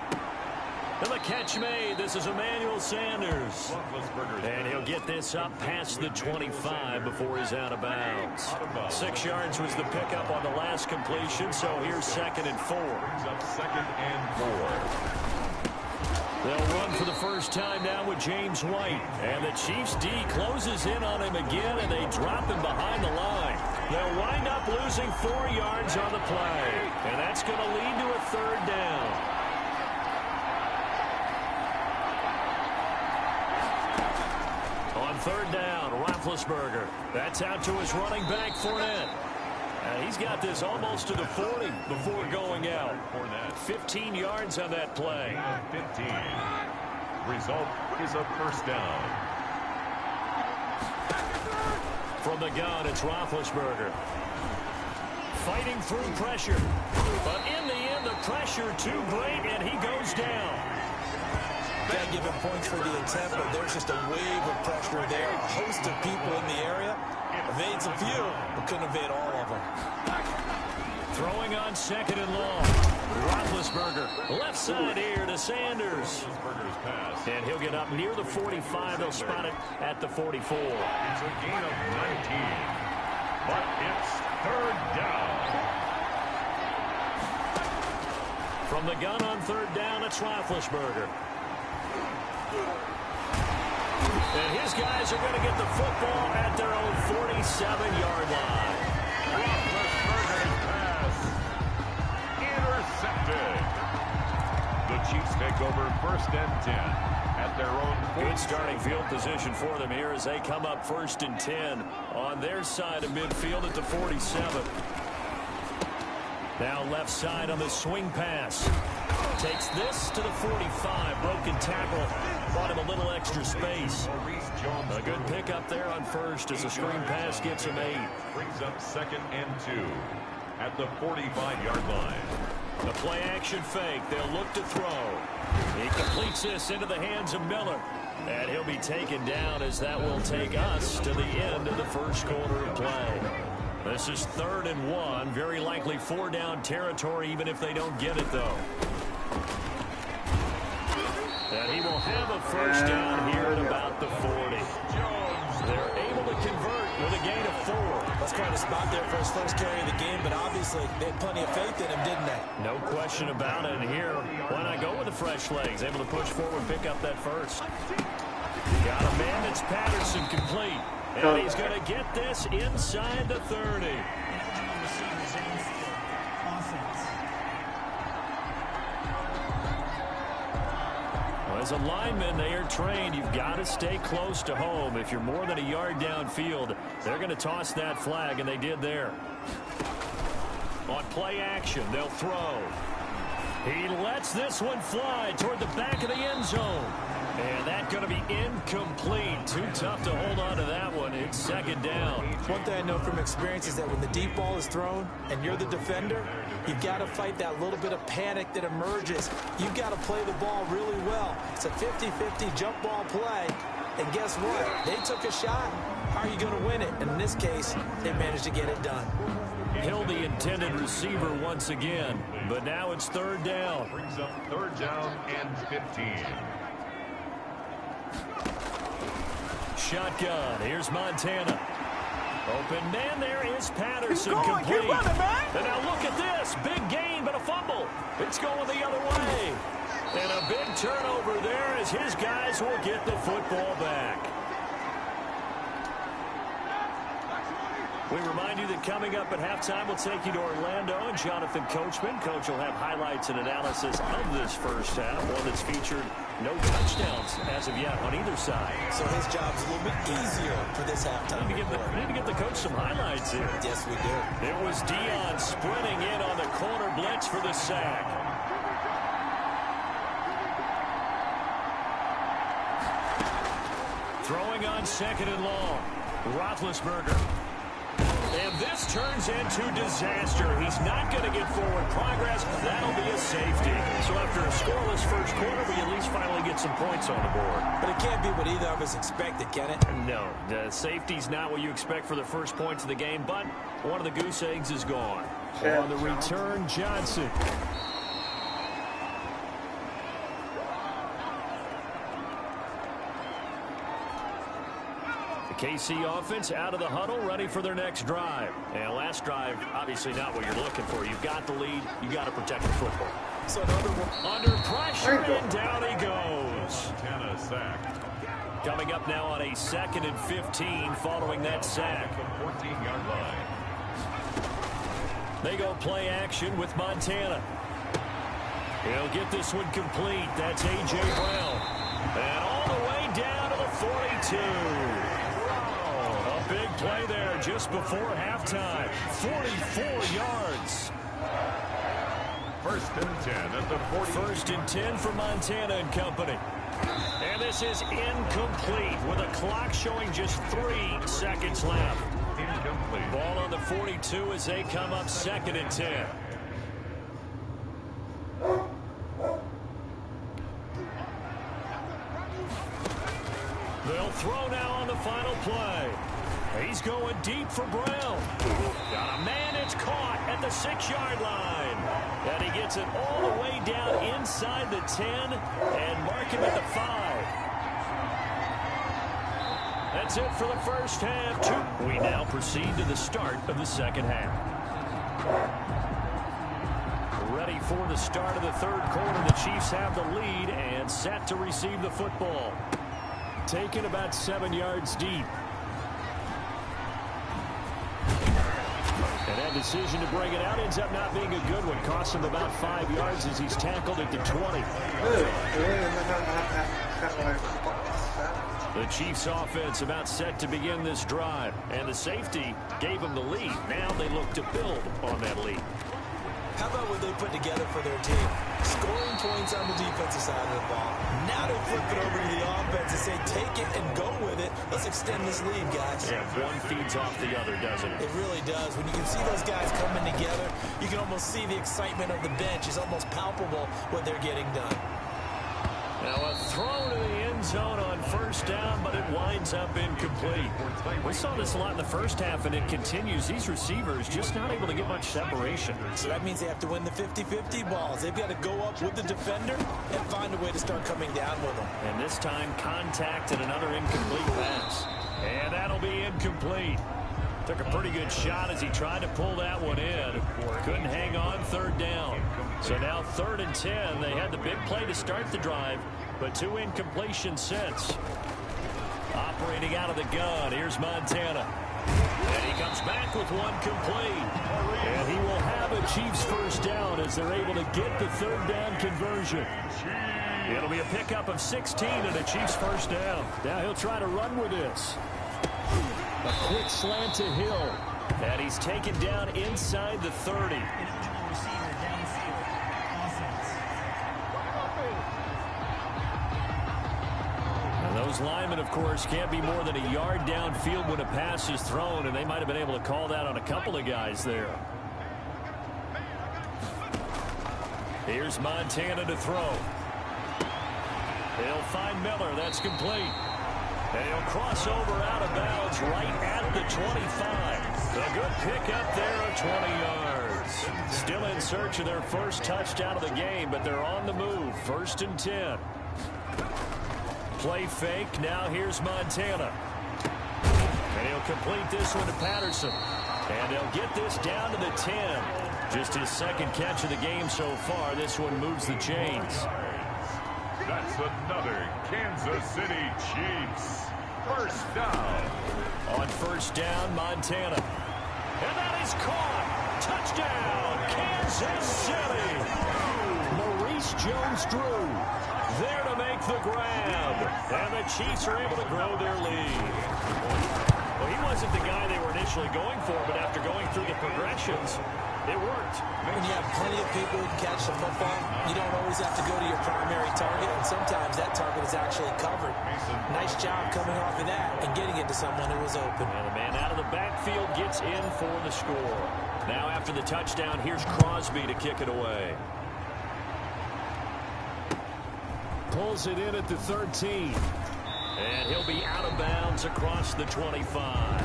And the catch made. This is Emmanuel Sanders. And he'll get this up past the 25 before he's out of bounds. 6 yards was the pickup on the last completion, so here's second and 4. Brings up second and 4. They'll run for the first time now with James White. And the Chiefs D closes in on him again, and they drop him behind the line. They'll wind up losing 4 yards on the play. And that's going to lead to a third down. On third down, Roethlisberger. That's out to his running back, Fournette. He's got this almost to the 40 before going out. 15 yards on that play. 15. Result is a first down. From the gun, it's Roethlisberger. Fighting through pressure. But in the end, the pressure too great, and he goes down. Can't give him points for the attempt, but there's just a wave of pressure there. A host of people in the area. Evades a few, but couldn't evade all of them. Throwing on second and long. Roethlisberger, left side here to Sanders. And he'll get up near the 45. They'll spot it at the 44. It's a gain of 19. But it's third down. From the gun on third down, it's Roethlisberger. And his guys are going to get the football at their own 47-yard line. Roethlisberger's pass intercepted. The Chiefs take over first and 10 at their own. Good starting field position for them here as they come up first and 10 on their side of midfield at the 47. Now left side on the swing pass. Takes this to the 45. Broken tackle. Bought him a little extra space. A good pickup there on first as the screen pass gets him 8. Brings up second and 2 at the 45-yard line. The play action fake. They'll look to throw. He completes this into the hands of Miller. And he'll be taken down as that will take us to the end of the first quarter of play. This is 3rd and 1. Very likely 4-down territory even if they don't get it, though. And he will have a first down here at about the 40. They're able to convert with a gain of 4. That's quite a spot there for his first carry of the game, but obviously they had plenty of faith in him, didn't they? No question about it. And here, why not go with the fresh legs? Able to push forward, pick up that first. Got a man that's Patterson complete. And he's going to get this inside the 30. As a lineman, they are trained. You've got to stay close to home. If you're more than a yard downfield, they're going to toss that flag, and they did there. On play action, they'll throw. He lets this one fly toward the back of the end zone. And that's going to be incomplete. Too tough to hold on to that one. It's second down. One thing I know from experience is that when the deep ball is thrown and you're the defender, you've got to fight that little bit of panic that emerges. You've got to play the ball really well. It's a 50-50 jump ball play. And guess what? They took a shot. How are you going to win it? And in this case, they managed to get it done. Hill, the intended receiver once again. But now it's third down. Brings up third down and 15. Shotgun. Here's Montana. Open man, there is Patterson. Keep going, complete. keep running, man. And now look at this. Big gain, but a fumble. It's going the other way. And a big turnover there as his guys will get the football back. We remind you that coming up at halftime, we'll take you to Orlando and Jonathan Coachman. Coach will have highlights and analysis of this first half, one that's featured no touchdowns as of yet on either side. So his job's a little bit easier for this halftime. We need to give the coach some highlights here. Yes, we do. It was Dion sprinting in on the corner blitz for the sack. Throwing on second and long. Roethlisberger. And this turns into disaster. He's not going to get forward progress. That'll be a safety. So after a scoreless first quarter, we at least finally get some points on the board. But it can't be what either of us expected, can it? No, the safety's not what you expect for the first points of the game, but one of the goose eggs is gone. On the return, Johnson. KC offense out of the huddle, ready for their next drive. And last drive, obviously not what you're looking for. You've got the lead. You've got to protect the football. So another one. Under pressure, and down he goes. Montana sack. Coming up now on a 2nd and 15 following that sack. The 14-yard line. They go play action with Montana. He'll get this one complete. That's A.J. Brown. And all the way down to the 42. Big play there just before halftime. 44 yards. First and 10 at the 40. First and 10 for Montana and company. And this is incomplete with a clock showing just 3 seconds left. Incomplete. Ball on the 42 as they come up 2nd and 10. They'll throw now on the final play. He's going deep for Brown. Got a man, it's caught at the 6-yard line. And he gets it all the way down inside the 10 and mark him at the 5. That's it for the first half. We now proceed to the start of the second half. Ready for the start of the third quarter. The Chiefs have the lead and set to receive the football. Taken about 7 yards deep. And that decision to bring it out ends up not being a good one. Costs him about 5 yards as he's tackled at the 20. The Chiefs offense about set to begin this drive. And the safety gave them the lead. Now they look to build on that lead. How about what they put together for their team? Scoring points on the defensive side of the ball. Now they flip it over to the offense and say, take it and go with it. Let's extend this lead, guys. Yeah, one feeds off the other, doesn't it? It really does. When you can see those guys coming together, you can almost see the excitement of the bench. It's almost palpable what they're getting done. Now a throw to the end zone on first down, but it winds up incomplete. We saw this a lot in the first half, and it continues. These receivers just not able to get much separation. So that means they have to win the 50-50 balls. They've got to go up with the defender and find a way to start coming down with them. And this time, contact and another incomplete pass. And that'll be incomplete. Took a pretty good shot as he tried to pull that one in. Couldn't hang on third down. So now 3rd and 10. They had the big play to start the drive, but 2 incompletions since. Operating Finding out of the gun. Here's Montana. And he comes back with one complete. And he will have a Chiefs first down as they're able to get the third down conversion. It'll be a pickup of 16 and a Chiefs first down. Now he'll try to run with this. A quick slant to Hill. And he's taken down inside the 30. Those linemen, of course, can't be more than a yard downfield when a pass is thrown, and they might have been able to call that on a couple of guys there. Here's Montana to throw. He'll find Miller. That's complete. And he'll cross over out of bounds right at the 25. A good pickup there of 20 yards. Still in search of their first touchdown of the game, but they're on the move. 1st and 10. Play fake. Now here's Montana. And he'll complete this one to Patterson. And they'll get this down to the 10. Just his second catch of the game so far. This one moves the chains. That's another Kansas City Chiefs first down. On first down, Montana. And that is caught. Touchdown, Kansas City. Maurice Jones-Drew there to make the grab. And the Chiefs are able to grow their lead. Well, he wasn't the guy they were initially going for, but after going through the progressions, it worked. When you have plenty of people who can catch the football, you don't always have to go to your primary target, and sometimes that target is actually covered. Nice job coming off of that and getting it to someone who was open. And the man out of the backfield gets in for the score. Now after the touchdown, here's Crosby to kick it away. Pulls it in at the 13. And he'll be out of bounds across the 25.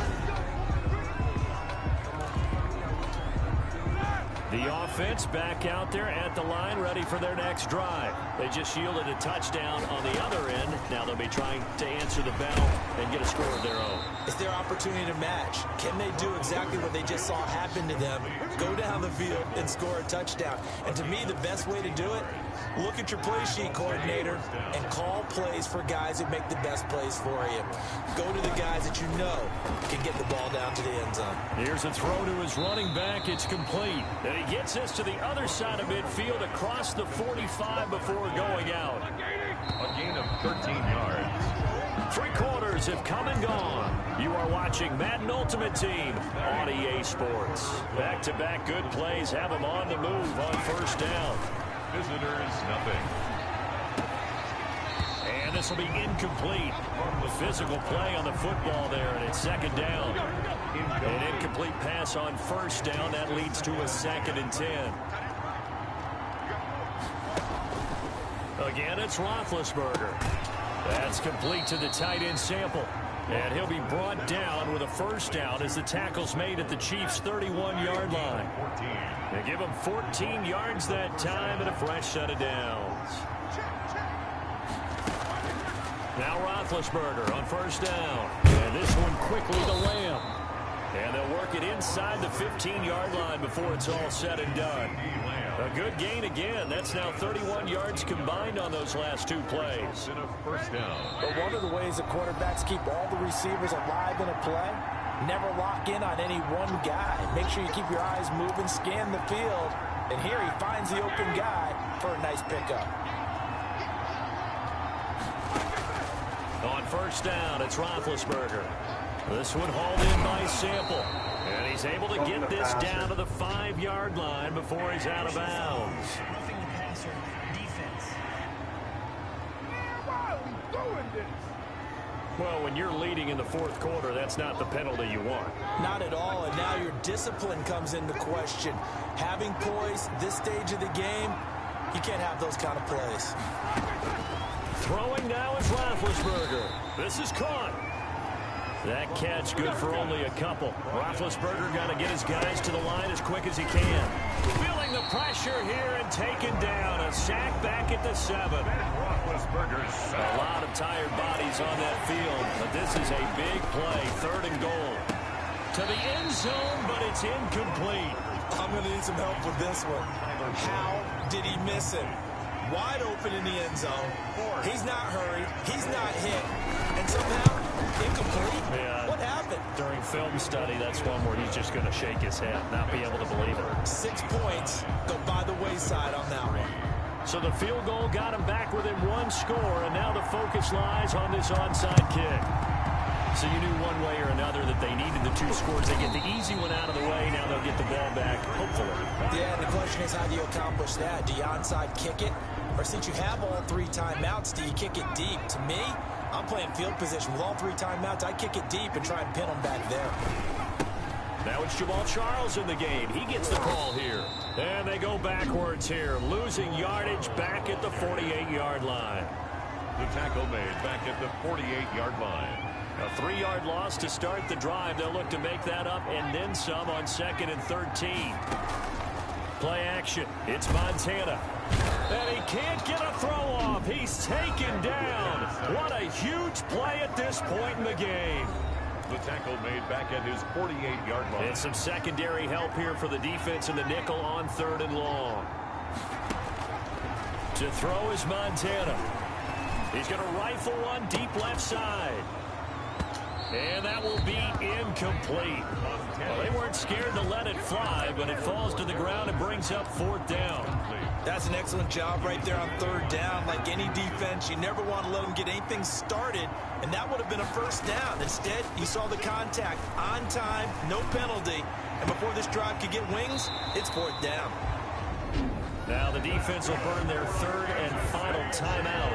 The offense back out there at the line, ready for their next drive. They just yielded a touchdown on the other end. Now they'll be trying to answer the bell and get a score of their own. It's their opportunity to match. Can they do exactly what they just saw happen to them? Go down the field and score a touchdown. And to me, the best way to do it, look at your play sheet coordinator and call plays for guys who make the best plays for you. Go to the guys that you know can get the ball down to the end zone. Here's a throw to his running back. It's complete. And he gets this to the other side of midfield across the 45 before going out. A gain of 13 yards. 3 quarters have come and gone. You are watching Madden Ultimate Team on EA Sports. Back-to-back good plays have them on the move on first down. Visitors, nothing. And this will be incomplete. Physical play on the football there, and it's second down. An incomplete pass on first down. That leads to a 2nd and 10. Again, it's Roethlisberger. That's complete to the tight end Sample. And he'll be brought down with a first down as the tackle's made at the Chiefs' 31-yard line. They give him 14 yards that time and a fresh set of downs. Now Roethlisberger on first down. And this one quickly to Lamb. And they'll work it inside the 15-yard line before it's all said and done. A good gain again. That's now 31 yards combined on those last 2 plays. First down. But one of the ways the quarterbacks keep all the receivers alive in a play, never lock in on any one guy. Make sure you keep your eyes moving, scan the field. And here he finds the open guy for a nice pickup. On first down, it's Roethlisberger. This one hauled in by Sample. And he's able to get this down to the 5-yard line before he's out of bounds. Well, when you're leading in the 4th quarter, that's not the penalty you want. Not at all, and now your discipline comes into question. Having poise this stage of the game, you can't have those kind of plays. Throwing now is Roethlisberger. This is caught. That catch good for only a couple. Roethlisberger got to get his guys to the line as quick as he can. Feeling the pressure here and taken down. A sack back at the 7. A lot of tired bodies on that field, but this is a big play. 3rd and goal. To the end zone, but it's incomplete. I'm going to need some help with this one. How did he miss him? Wide open in the end zone. He's not hurried. He's not hit. And somehow, incomplete. film study, that's one where he's just going to shake his head, not be able to believe it. 6 points go by the wayside on that one. So the field goal got him back within 1 score, and now the focus lies on this onside kick. So you knew one way or another that they needed the 2 scores. They get the easy one out of the way. Now they'll get the ball back, hopefully. Yeah, and the question is, how do you accomplish that? Do you onside kick it? Or since you have all 3 timeouts, do you kick it deep? To me, I'm playing field position. With all 3 timeouts, I kick it deep and try and pin them back there. Now it's Jamal Charles in the game. He gets the call here. And they go backwards here, losing yardage back at the 48-yard line. The tackle made back at the 48-yard line. A 3-yard loss to start the drive. They'll look to make that up and then some on 2nd and 13. Play action. It's Montana. And he can't get a throw off. He's taken down. What a huge play at this point in the game. The tackle made back at his 48-yard line. And some secondary help here for the defense in the nickel on 3rd and long. To throw is Montana. He's going to rifle one deep left side. And that will be incomplete. Well, they weren't scared to let it fly, but it falls to the ground and brings up 4th down. That's an excellent job right there on 3rd down. Like any defense, you never want to let them get anything started, and that would have been a 1st down. Instead, you saw the contact on time, no penalty, and before this drive could get wings, it's 4th down. Now the defense will burn their 3rd and final timeout,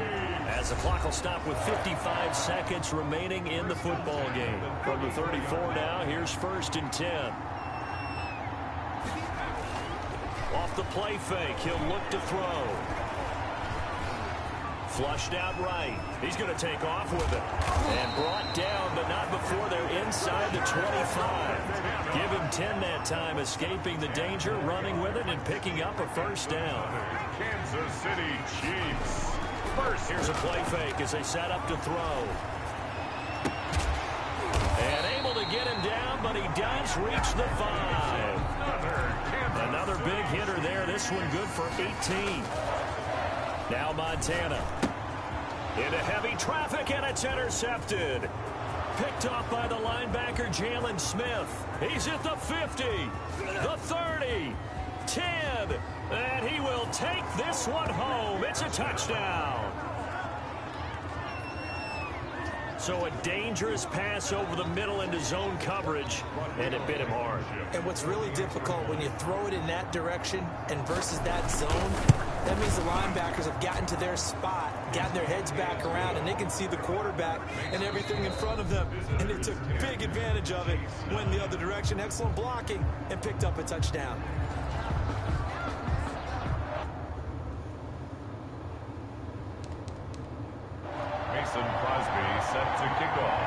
as the clock will stop with 55 seconds remaining in the football game. From the 34 now, here's 1st and 10. Off the play fake, he'll look to throw. Flushed out right. He's going to take off with it. And brought down, but not before they're inside the 25. Give him 10 that time, escaping the danger, running with it, and picking up a 1st down. Kansas City Chiefs. Here's a play fake as they set up to throw. And able to get him down, but he does reach the 5. Another big hitter there. This one good for 18. Now Montana. Into heavy traffic, and it's intercepted. Picked off by the linebacker, Jalen Smith. He's at the 50, the 30, 10, and he will take this one home. It's a touchdown. So a dangerous pass over the middle into zone coverage, and it bit him hard. And what's really difficult when you throw it in that direction and versus that zone, that means the linebackers have gotten to their spot, gotten their heads back around, and they can see the quarterback and everything in front of them. And they took big advantage of it, went the other direction, excellent blocking, and picked up a touchdown. Mason Crosby set to kick off.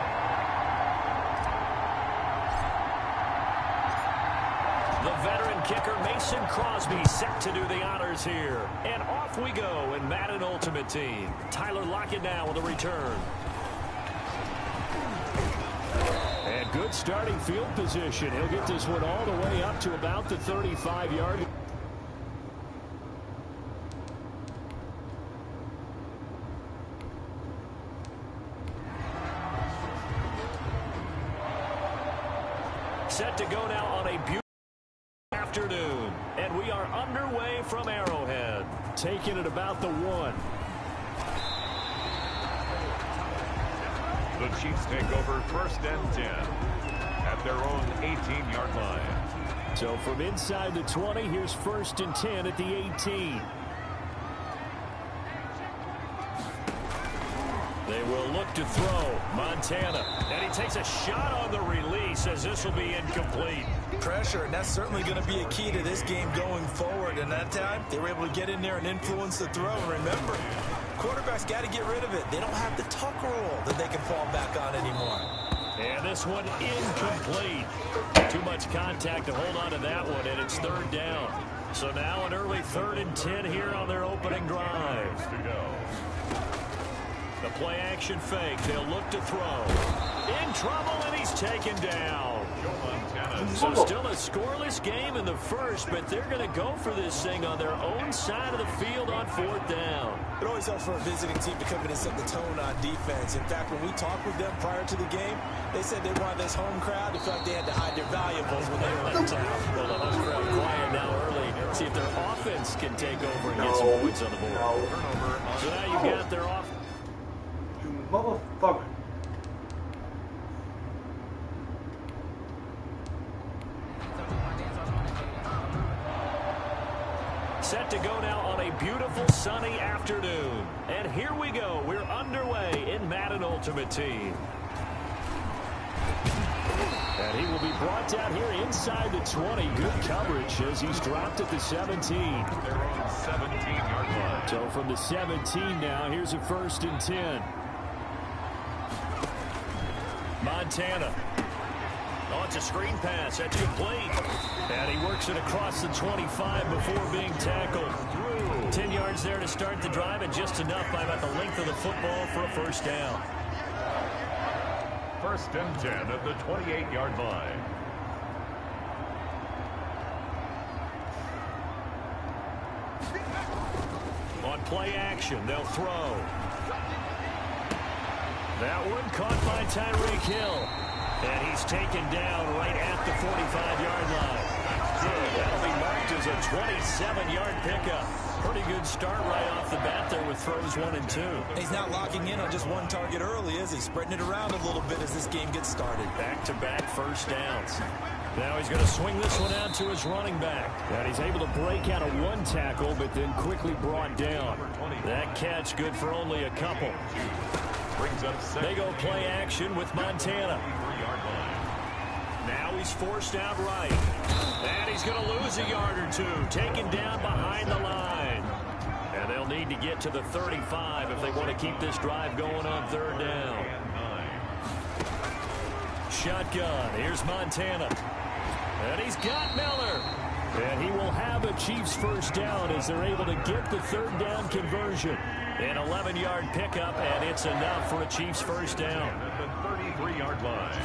The veteran kicker Mason Crosby set to do the honors here. And off we go in Madden Ultimate Team. Tyler Lockett now with a return. And good starting field position. He'll get this one all the way up to about the 35-yard line. Set to go now on a beautiful afternoon, and we are underway from Arrowhead, taking it about the 1. The Chiefs take over 1st and 10 at their own 18-yard line. So from inside the 20, here's 1st and 10 at the 18. They will look to throw. Montana. And he takes a shot on the release as this will be incomplete. Pressure, and that's certainly going to be a key to this game going forward. And that time, they were able to get in there and influence the throw. And remember, quarterbacks got to get rid of it. They don't have the tuck rule that they can fall back on anymore. And this one incomplete. Too much contact to hold on to that one, and it's 3rd down. So now an early 3rd and 10 here on their opening drive. To go. The play action fake. They'll look to throw. In trouble, and he's taken down. So still a scoreless game in the first, but they're going to go for this thing on their own side of the field on 4th down. It always helps for a visiting team to come in and set the tone on defense. In fact, when we talked with them prior to the game, they said they wanted this home crowd to feel like they had to hide their valuables when they were in town. Well, the home crowd quiet now early. See if their offense can take over and get some points on the board. So now you've got their offense. You motherfucker. Set to go now on a beautiful sunny afternoon. And here we go. We're underway in Madden Ultimate Team. And he will be brought down here inside the 20. Good coverage as he's dropped at the 17. Their own 17-yard line. So from the 17 now, here's a 1st and 10. Montana. Oh, it's a screen pass. That's complete. And he works it across the 25 before being tackled. 10 yards there to start the drive, and just enough by about the length of the football for a 1st down. 1st and 10 at the 28-yard line. On play action, they'll throw. That one caught by Tyreek Hill. And he's taken down right at the 45-yard line. Good. That'll be marked as a 27-yard pickup. Pretty good start right off the bat there with throws 1 and 2. He's not locking in on just one target early, is he? Spreading it around a little bit as this game gets started. Back-to-back 1st downs. Now he's going to swing this one out to his running back. And he's able to break out of 1 tackle, but then quickly brought down. That catch good for only a couple. Brings up they go play action with Montana. Now he's forced out right. And he's going to lose a yard or two. Taken down behind the line. And they'll need to get to the 35 if they want to keep this drive going on 3rd down. Shotgun. Here's Montana. And he's got Miller. And he will have a Chiefs 1st down as they're able to get the 3rd down conversion. An 11-yard pickup, and it's enough for a Chiefs 1st down. At the 33-yard line.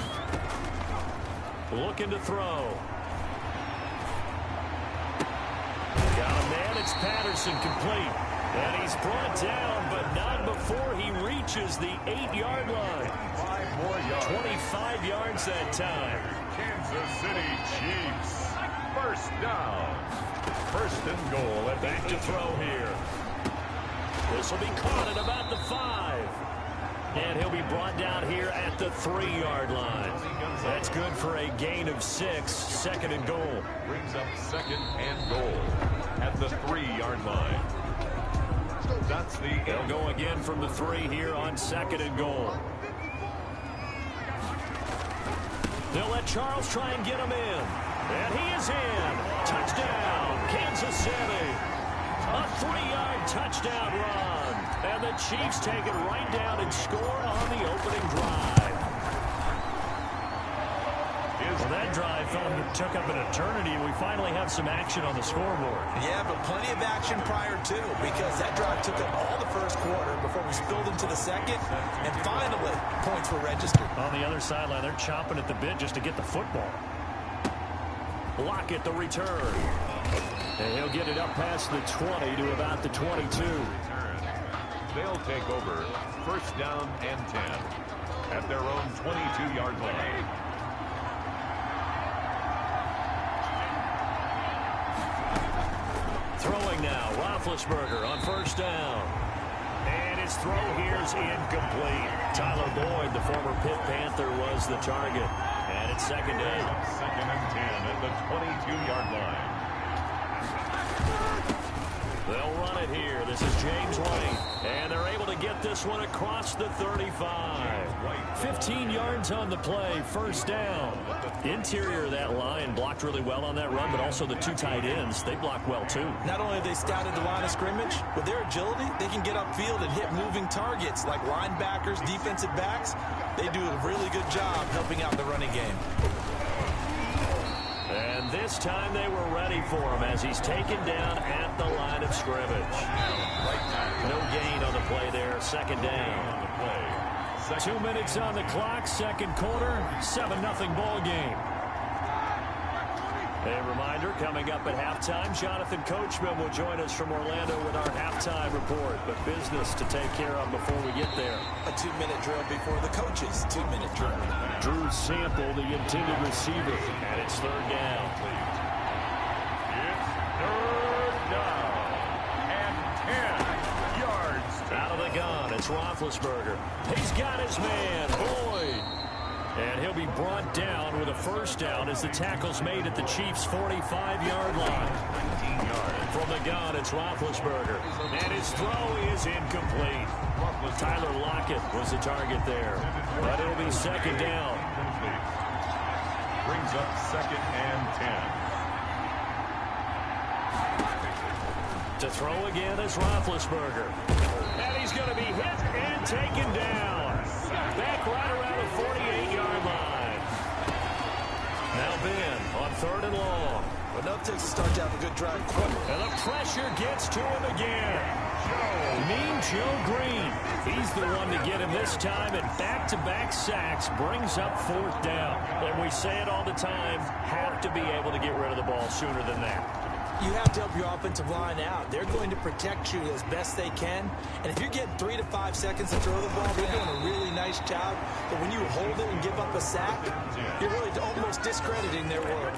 Looking to throw. Got a man. It's Patterson complete. And he's brought down, but not before he reaches the 8-yard line. 5 more yards. 25 yards that time. Kansas City Chiefs. 1st down. 1st and goal at back to throw here. This will be caught at about the 5. And he'll be brought down here at the 3-yard line. That's good for a gain of 6. 2nd and goal. Brings up 2nd and goal at the 3-yard line. That's the end. They'll go again from the 3 here on 2nd and goal. They'll let Charles try and get him in. And he is in. Touchdown, Kansas City. A 3-yard touchdown run. And the Chiefs take it right down and score on the opening drive. Well, that drive took up an eternity, and we finally have some action on the scoreboard. Yeah, but plenty of action prior to, because that drive took up all the 1st quarter before we spilled into the 2nd, and finally, points were registered. On the other sideline, they're chomping at the bit just to get the football. Lockett the return. And he'll get it up past the 20 to about the 22. They'll take over 1st down and 10 at their own 22-yard line. Throwing now, Roethlisberger on 1st down. And his throw here is incomplete. Tyler Boyd, the former Pitt Panther, was the target. And it's 2nd down. 2nd and 10 at the 22-yard line. They'll run it here. This is James White. And they're able to get this one across the 35. 15 yards on the play. 1st down. Interior of that line blocked really well on that run, but also the 2 tight ends. They blocked well, too. Not only have they scouted the line of scrimmage, with their agility, they can get upfield and hit moving targets like linebackers, defensive backs. They do a really good job helping out the running game. And this time they were ready for him as he's taken down at the line of scrimmage. No gain on the play there. 2nd down. On the play. 2 minutes on the clock, second quarter, 7-0 ball game. A reminder, coming up at halftime, Jonathan Coachman will join us from Orlando with our halftime report. But business to take care of before we get there. A 2-minute drill before the coaches' 2-minute drill. Drew Sample, the intended receiver, and it's third down. It's third down and 10 yards. Out of the gun, it's Roethlisberger. He's got his man, Boyd. And he'll be brought down with a first down as the tackle's made at the Chiefs' 45-yard line. 19 yards. From the gun, it's Roethlisberger. And his throw is incomplete. Tyler Lockett was the target there. But it'll be second down. Brings up second and 10. To throw again is Roethlisberger. And he's going to be hit and taken down. Back right around the 48-yard line. Now Ben on third and long. But enough to start to have a good drive quick. And the pressure gets to him again. Mean Joe Green. He's the one to get him this time, and back-to-back sacks brings up fourth down. And we say it all the time, have to be able to get rid of the ball sooner than that. You have to help your offensive line out. They're going to protect you as best they can. And if you get 3 to 5 seconds to throw the ball, they're doing a really nice job. But when you hold it and give up a sack, you're really almost discrediting their work.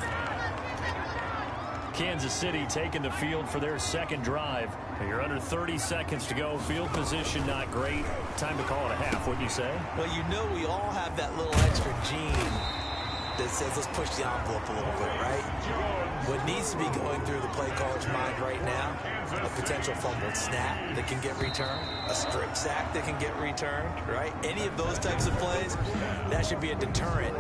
Kansas City taking the field for their second drive. You're under 30 seconds to go. Field position not great. Time to call it a half, wouldn't you say? Well, you know we all have that little extra gene that says let's push the envelope a little bit, right? What needs to be going through the play caller's mind right now, a potential fumbled snap that can get returned, a strip sack that can get returned, right? Any of those types of plays, that should be a deterrent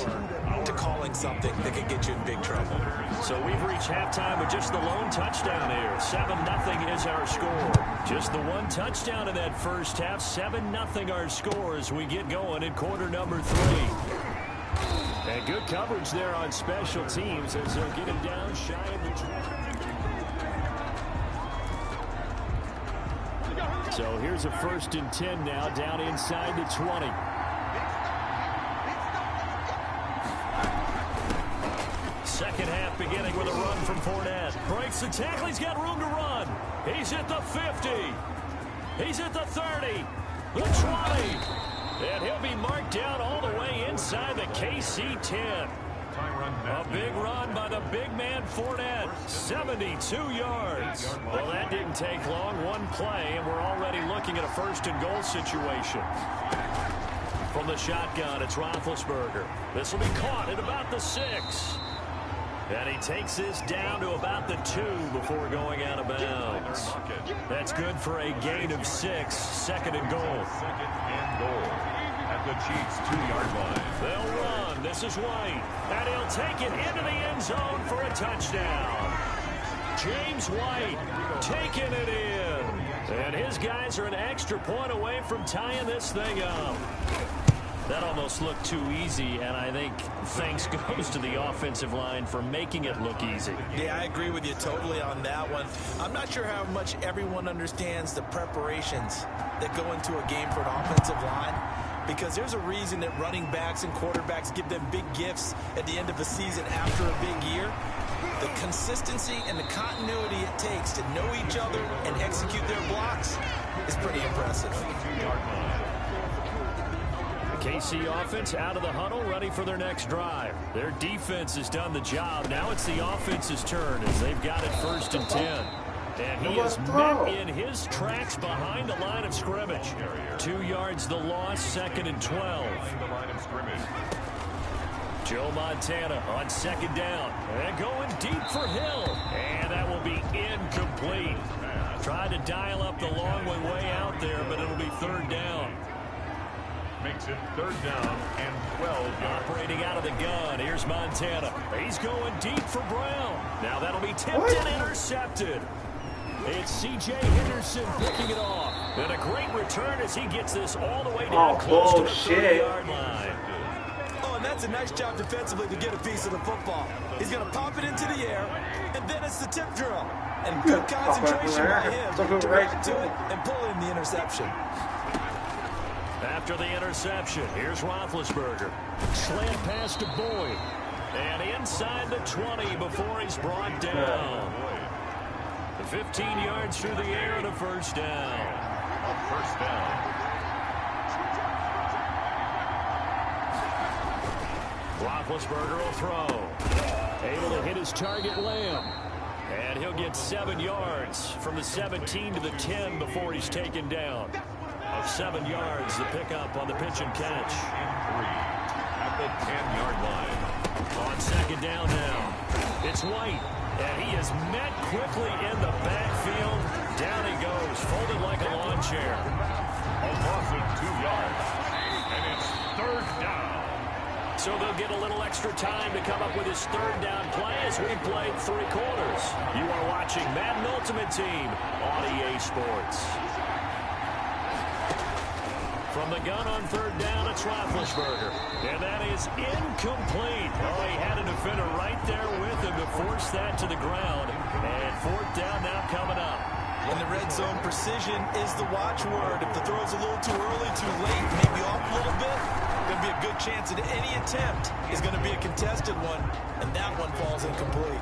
to calling something that can get you in big trouble. So we've reached halftime with just the lone touchdown here. 7-0 is our score. Just the one touchdown in that first half. 7-0 our score as we get going in quarter number 3. And good coverage there on special teams as they'll get him down shy of the 20. So here's a 1st and 10 now down inside the 20. Second half beginning with a run from Fournette. Breaks the tackle. He's got room to run. He's at the 50. He's at the 30. The 20. And he'll be marked down all the way inside the KC 10. A big run by the big man Fournette. 72 yards. Well, that didn't take long. One play, and we're already looking at a 1st and goal situation. From the shotgun, it's Roethlisberger. This will be caught at about the 6. And he takes this down to about the 2 before going out of bounds. That's good for a gain of 6. 2nd and goal. 2nd and goal at the Chiefs' 2-yard line. They'll run. This is White. And he'll take it into the end zone for a touchdown. James White taking it in. And his guys are an extra point away from tying this thing up. That almost looked too easy, and I think thanks goes to the offensive line for making it look easy. Yeah, I agree with you totally on that one. I'm not sure how much everyone understands the preparations that go into a game for an offensive line, because there's a reason that running backs and quarterbacks give them big gifts at the end of the season after a big year. The consistency and the continuity it takes to know each other and execute their blocks is pretty impressive. KC offense out of the huddle, ready for their next drive. Their defense has done the job. Now it's the offense's turn as they've got it 1st and 10. And he is met in his tracks behind the line of scrimmage. 2 yards the loss, 2nd and 12. Joe Montana on 2nd down. And going deep for Hill. And that will be incomplete. Tried to dial up the long way out there, but it'll be 3rd down. Makes it 3rd down and 12 yards. Operating out of the gun. Here's Montana. He's going deep for Brown. Now that'll be tipped and intercepted. It's C.J. Henderson picking it off. And a great return as he gets this all the way down close to the 30-yard line. Oh, and that's a nice job defensively to get a piece of the football. He's going to pop it into the air, and then it's the tip drill. And good concentration by him to react to it and pull in the interception. After the interception, here's Roethlisberger. Slant pass to Boyd. And inside the 20 before he's brought down. The 15 yards through the air and a first down. First down. Roethlisberger will throw. Able to hit his target, Lamb. And he'll get 7 yards from the 17 to the 10 before he's taken down. Of 7 yards, the pickup on the pitch and catch. At the 10-yard line. On second down now. It's White. And he is met quickly in the backfield. Down he goes, folded like a lawn chair. A loss of 2 yards. And it's third down. So they'll get a little extra time to come up with his third down play as we played 3 quarters. You are watching Madden Ultimate Team on EA Sports. From the gun on third down, it's Roethlisberger. And that is incomplete. Oh, he had a defender right there with him to force that to the ground. And fourth down now coming up. In the red zone, precision is the watchword. If the throw's a little too early, too late, maybe off a little bit, going to be a good chance that any attempt is going to be a contested one, and that one falls incomplete.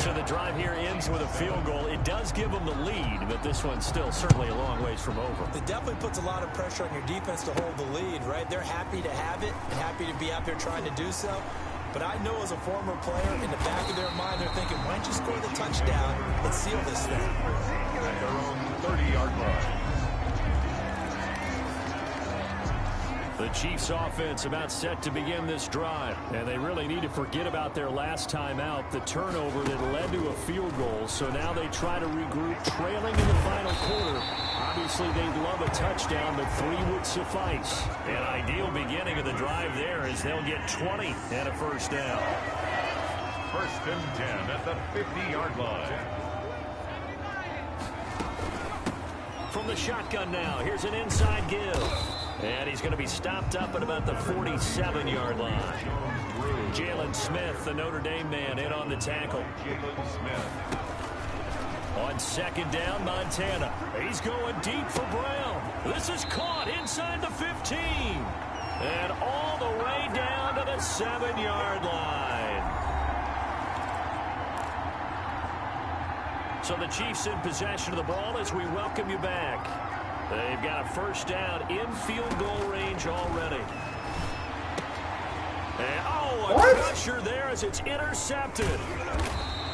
So the drive here ends with a field goal. It does give them the lead, but this one's still certainly a long ways from over. It definitely puts a lot of pressure on your defense to hold the lead, right? They're happy to have it and happy to be out there trying to do so. But I know as a former player, in the back of their mind, they're thinking, why don't you score the touchdown and seal this thing? At their own 30-yard line. The Chiefs offense about set to begin this drive, and they really need to forget about their last time out, the turnover that led to a field goal. So now they try to regroup, trailing in the final quarter. Obviously, they'd love a touchdown, but 3 would suffice. An ideal beginning of the drive there as they'll get 20 and a first down. First and 10 at the 50-yard line. From the shotgun now, here's an inside give. And he's going to be stopped up at about the 47-yard line. Jalen Smith, the Notre Dame man, in on the tackle. On second down, Montana. He's going deep for Brown. This is caught inside the 15. And all the way down to the 7-yard line. So the Chiefs in possession of the ball as we welcome you back. They've got a first down in field goal range already. And, a pressure there as it's intercepted.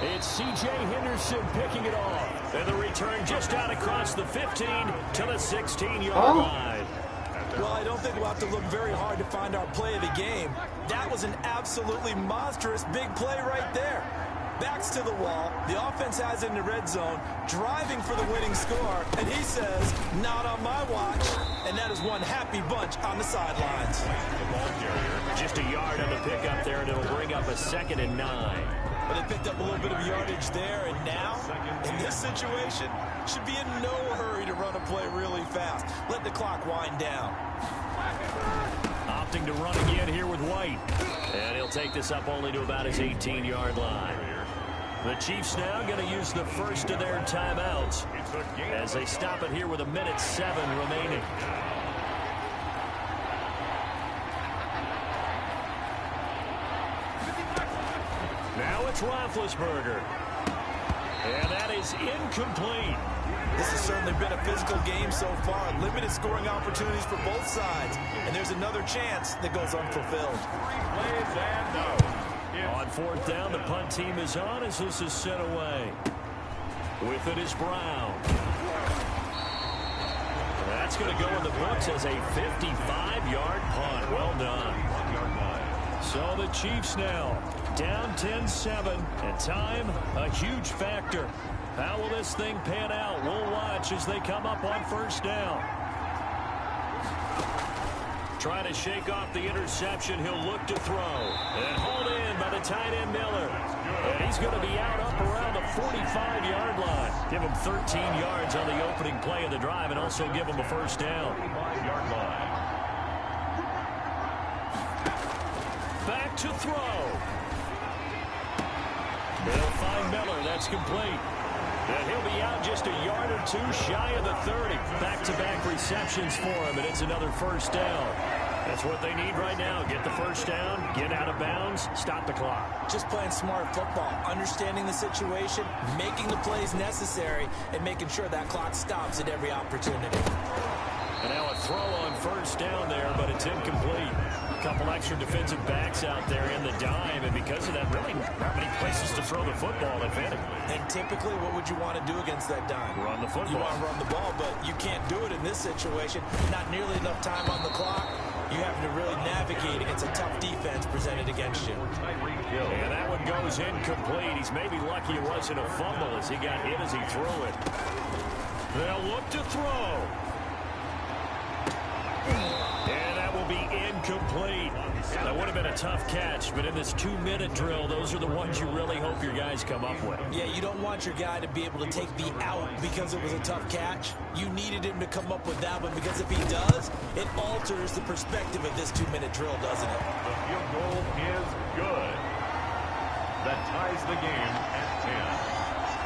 It's C.J. Henderson picking it off. And the return just out across the 15 to the 16-yard line. Well, I don't think we'll have to look very hard to find our play of the game. That was an absolutely monstrous big play right there. Backs to the wall. The offense has it in the red zone, driving for the winning score, and he says, not on my watch. And that is one happy bunch on the sidelines. Just a yard on the pickup there, and it'll bring up a 2nd and 9. But they picked up a little bit of yardage there, and now, in this situation, should be in no hurry to run a play really fast. Let the clock wind down. Opting to run again here with White. And he'll take this up only to about his 18-yard line. The Chiefs now going to use the first of their timeouts as they stop it here with 1:07 remaining. Now it's Roethlisberger. And that is incomplete. This has certainly been a physical game so far. Limited scoring opportunities for both sides. And there's another chance that goes unfulfilled. On fourth down, the punt team is on as this is sent away. With it is Brown. That's going to go in the books as a 55-yard punt. Well done. So the Chiefs now down 10-7. And time, a huge factor. How will this thing pan out? We'll watch as they come up on first down. Trying to shake off the interception. He'll look to throw. And hauled in by the tight end Miller. And he's going to be out up around the 45-yard line. Give him 13 yards on the opening play of the drive and also give him a first down. Back to throw. They'll find Miller. That's complete. And he'll be out just a yard or two shy of the 30. Back-to-back receptions for him, and it's another first down. That's what they need right now. Get the first down, get out of bounds, stop the clock. Just playing smart football, understanding the situation, making the plays necessary, and making sure that clock stops at every opportunity. And now a throw on first down there, but it's incomplete. A couple extra defensive backs out there in the dime, and because of that, really not many places to throw the football, if any. And typically, what would you want to do against that dime? Run the football. You want to run the ball, but you can't do it in this situation. Not nearly enough time on the clock. You have to really navigate against a tough defense presented against you. And that one goes incomplete. He's maybe lucky it wasn't a fumble as he got hit as he threw it. They'll look to throw. And that will be incomplete. That would have been a tough catch, but in this 2-minute drill, those are the ones you really hope your guys come up with. Yeah, you don't want your guy to be able to take the out because it was a tough catch. You needed him to come up with that one, because if he does, it alters the perspective of this 2-minute drill, doesn't it? The field goal is good. That ties the game at 10.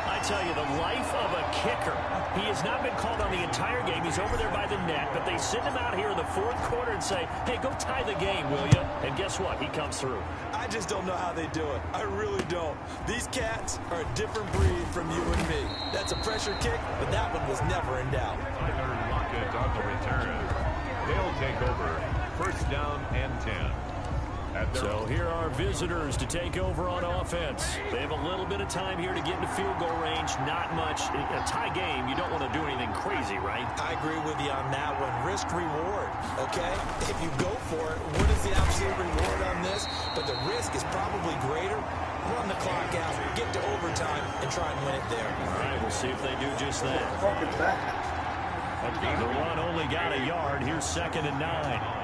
I tell you, the life of a kicker. He has not been called on the entire game. He's over there by the net, but they send him out here in the fourth quarter and say, hey, go tie the game, will you? And guess what? He comes through. I just don't know how they do it. I really don't. These cats are a different breed from you and me. That's a pressure kick, but that one was never in doubt. Tyler Lockett on the return. They'll take over. First down and 10. So here are visitors to take over on offense. They have a little bit of time here to get into field goal range. Not much. A tie game, you don't want to do anything crazy, right? I agree with you on that one. Risk reward, okay? If you go for it, what is the absolute reward on this? But the risk is probably greater. Run the clock out, get to overtime, and try and win it there. All right, we'll see if they do just that. What the fuck is that? The run only got a yard. Here's 2nd and 9.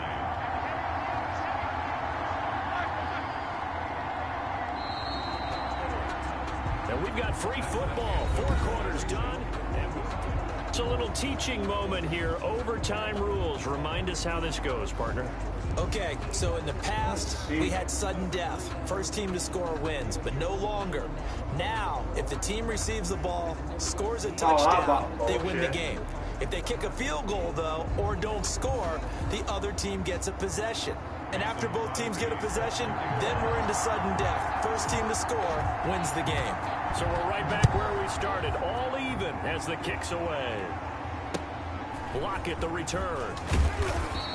And we've got free football. 4 quarters done. And it's a little teaching moment here. Overtime rules. Remind us how this goes, partner. Okay, so in the past, we had sudden death. First team to score wins, but no longer. Now, if the team receives the ball, scores a touchdown, they win the game. If they kick a field goal, though, or don't score, the other team gets a possession. And after both teams get a possession, then we're into sudden death. First team to score wins the game. So we're right back where we started, all even as the kick's away. Lockett the return.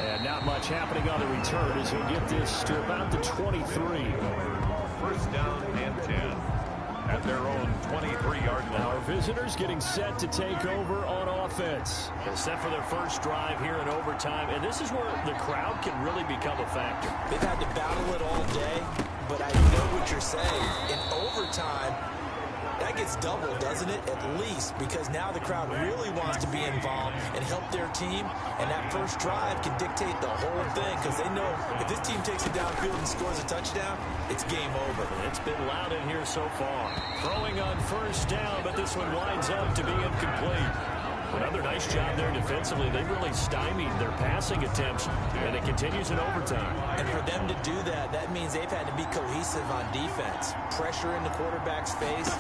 And not much happening on the return as he'll get this to about the 23. First down and 10 at their own 23-yard line. Our visitors getting set to take over on offense. They're set for their first drive here in overtime, and this is where the crowd can really become a factor. They've had to battle it all day, but I know what you're saying. In overtime, that gets doubled, doesn't it? At least, because now the crowd really wants to be involved and help their team, and that first drive can dictate the whole thing, because they know if this team takes it downfield and scores a touchdown, it's game over. It's been loud in here so far. Throwing on first down, but this one winds up to be incomplete. Another nice job there defensively. They really stymied their passing attempts, and it continues in overtime. And for them to do that, that means they've had to be cohesive on defense. Pressure in the quarterback's face,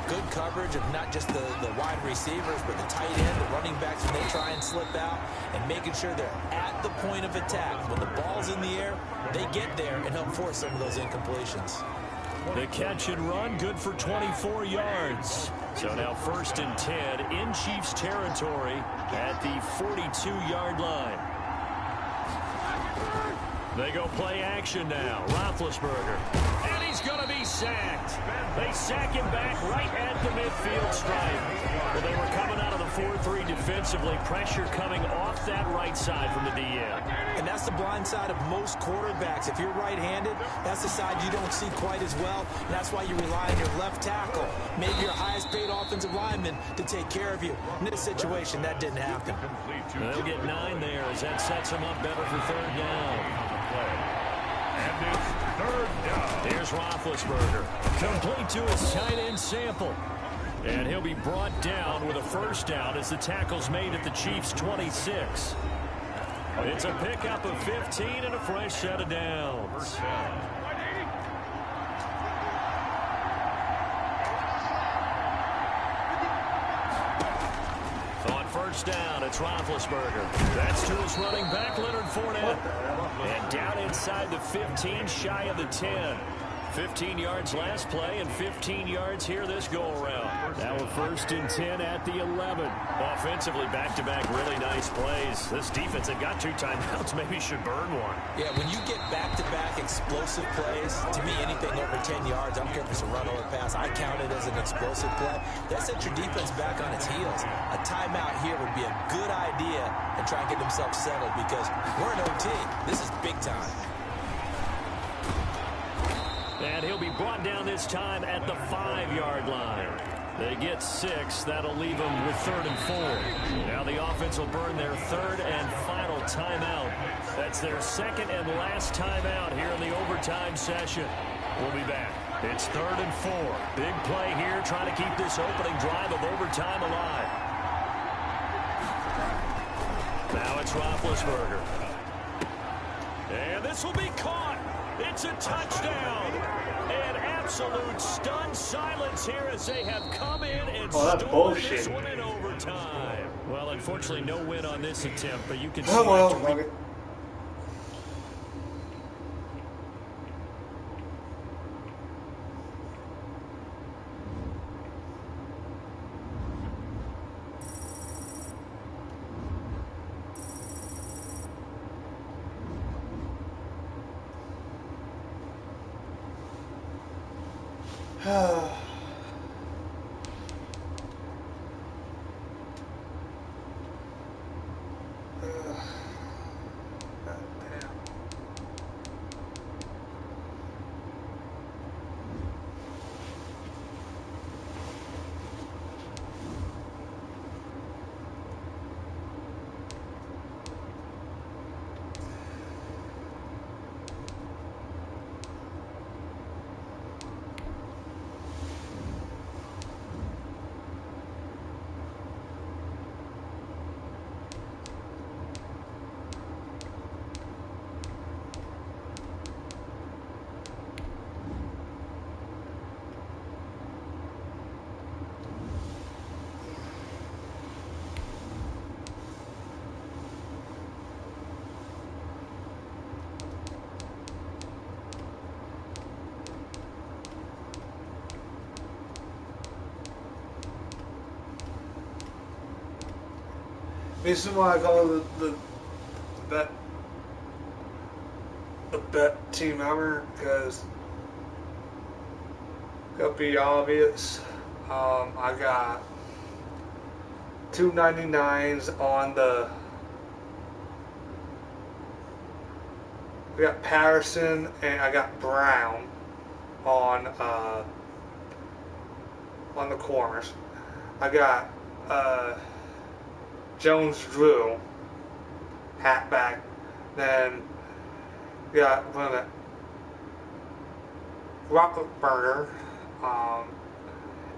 good coverage of not just the wide receivers, but the tight end, the running backs when they try and slip out, and making sure they're at the point of attack. When the ball's in the air, they get there and help force some of those incompletions. The catch and run, good for 24 yards. So now 1st and 10 in Chiefs territory at the 42-yard line. They go play action now. Roethlisberger. And he's going to be sacked. They sack him back right at the midfield stripe. Well, they were coming out of the 4-3 defensively. Pressure coming off that right side from the DN. And that's the blind side of most quarterbacks. If you're right-handed, that's the side you don't see quite as well. And that's why you rely on your left tackle, maybe your highest-paid offensive lineman, to take care of you. In this situation, that didn't happen. They'll get 9 there as that sets them up better for 3rd down. And it's 3rd down. Here's Roethlisberger. Complete to his tight end Sample. And he'll be brought down with a 1st down as the tackle's made at the Chiefs' 26. It's a pickup of 15 and a fresh set of downs. first down. It's Roethlisberger. That's to his running back, Leonard Fournette. And down inside the 15, shy of the 10. 15 yards last play and 15 yards here this go-around. Now a 1st and 10 at the 11. Offensively, back-to-back really nice plays. This defense that got 2 timeouts maybe should burn one. Yeah, when you get back-to-back explosive plays, to me, anything over 10 yards, I don't care if it's a run or a pass, I count it as an explosive play. That sets your defense back on its heels. A timeout here would be a good idea and try and get themselves settled because we're in OT. This is big time. And he'll be brought down this time at the 5-yard line. They get 6. That'll leave them with 3rd and 4. Now the offense will burn their 3rd and final timeout. That's their 2nd and last timeout here in the overtime session. We'll be back. It's 3rd and 4. Big play here trying to keep this opening drive of overtime alive. Now it's Roethlisberger. And this will be caught. It's a touchdown. An absolute stunned silence here as they have come in and stolen this one in overtime. Well, unfortunately, no win on this attempt, but you can see This is why I call it the bet team ever, because it'll be obvious. I got 299s on the. I got Patterson and I got Brown on the corners. I got Jones Drew, halfback. Then we got Roethlisberger,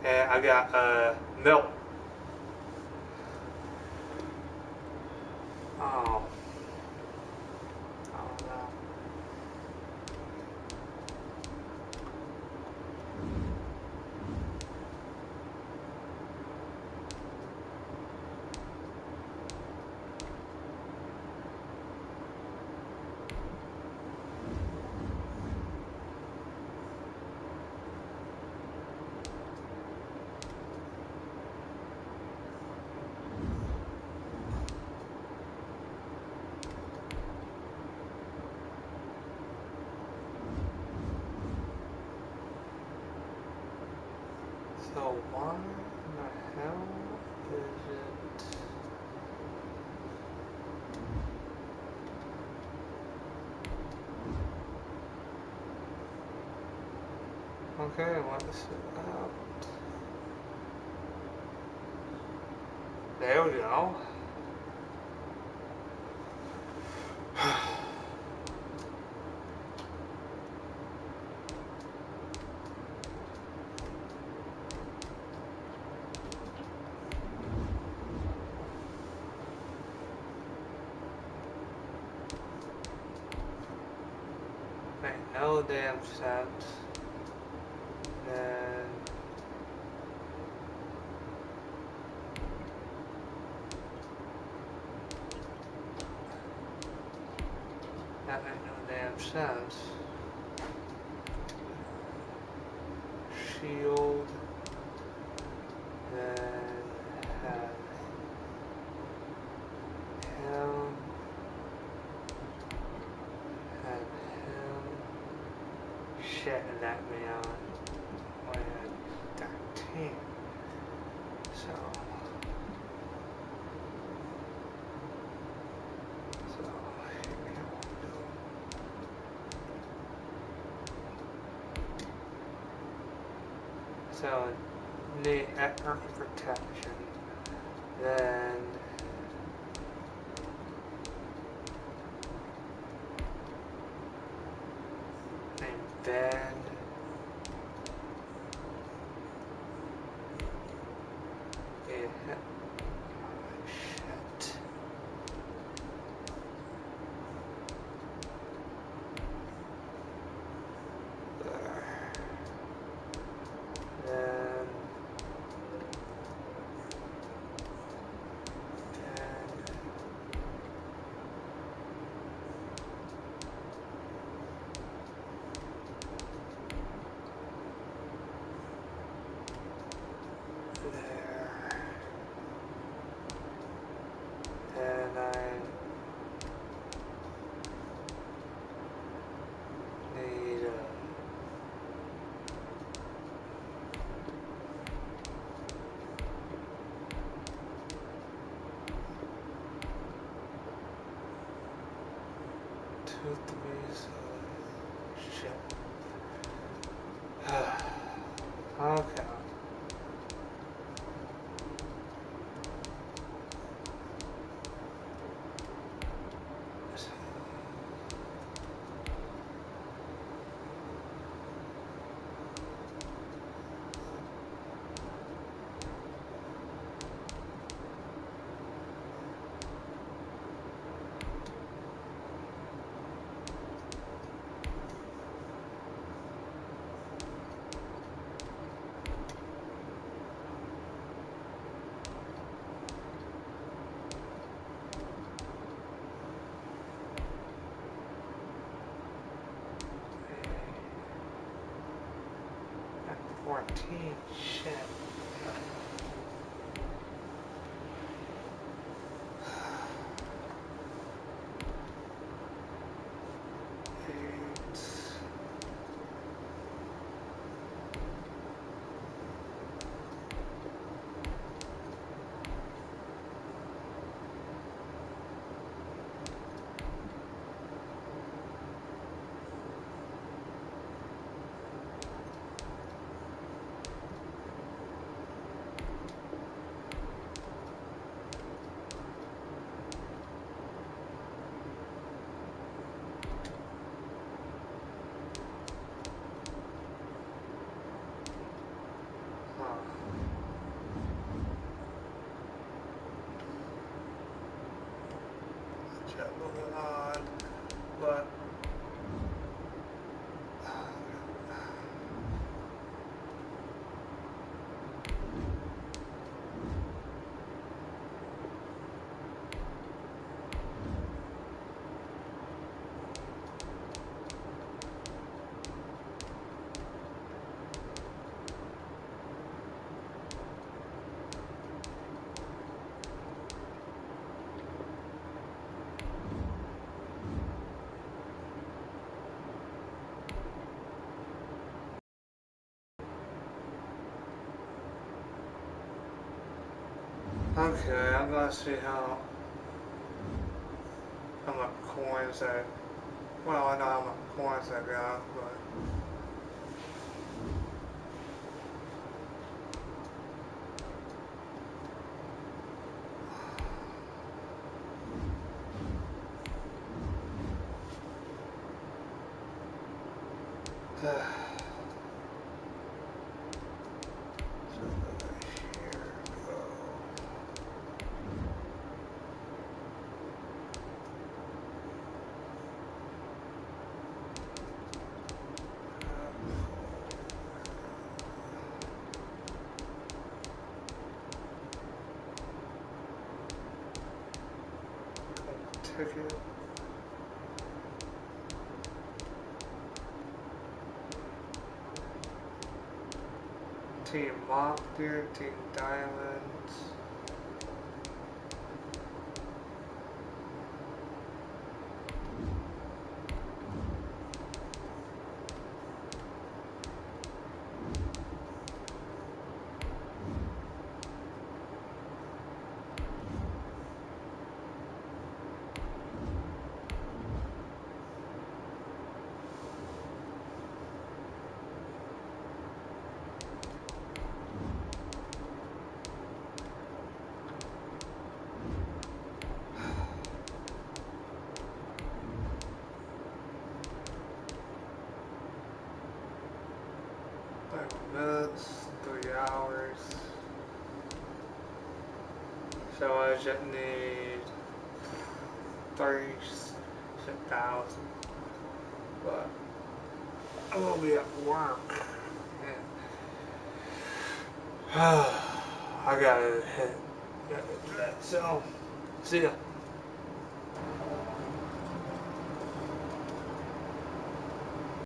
and I got Milton. Oh. So why in the hell is it? Okay, let's see out. There we go. No damn sense. Then That ain't no damn sense. Shield. Then have him. Have him. Shitting at me on that team. So So need extra protection. Then it shit. And I need two, three, so shit. Okay. At 14, shit. Moving on, but okay, I'm gonna see how much coins well, I know how much coins I got, but ticket. Team Mock Beer, Team Diamonds. Minutes, 3 hours. So I just need 36,000. But I will be at work. I gotta hit that. So, see ya.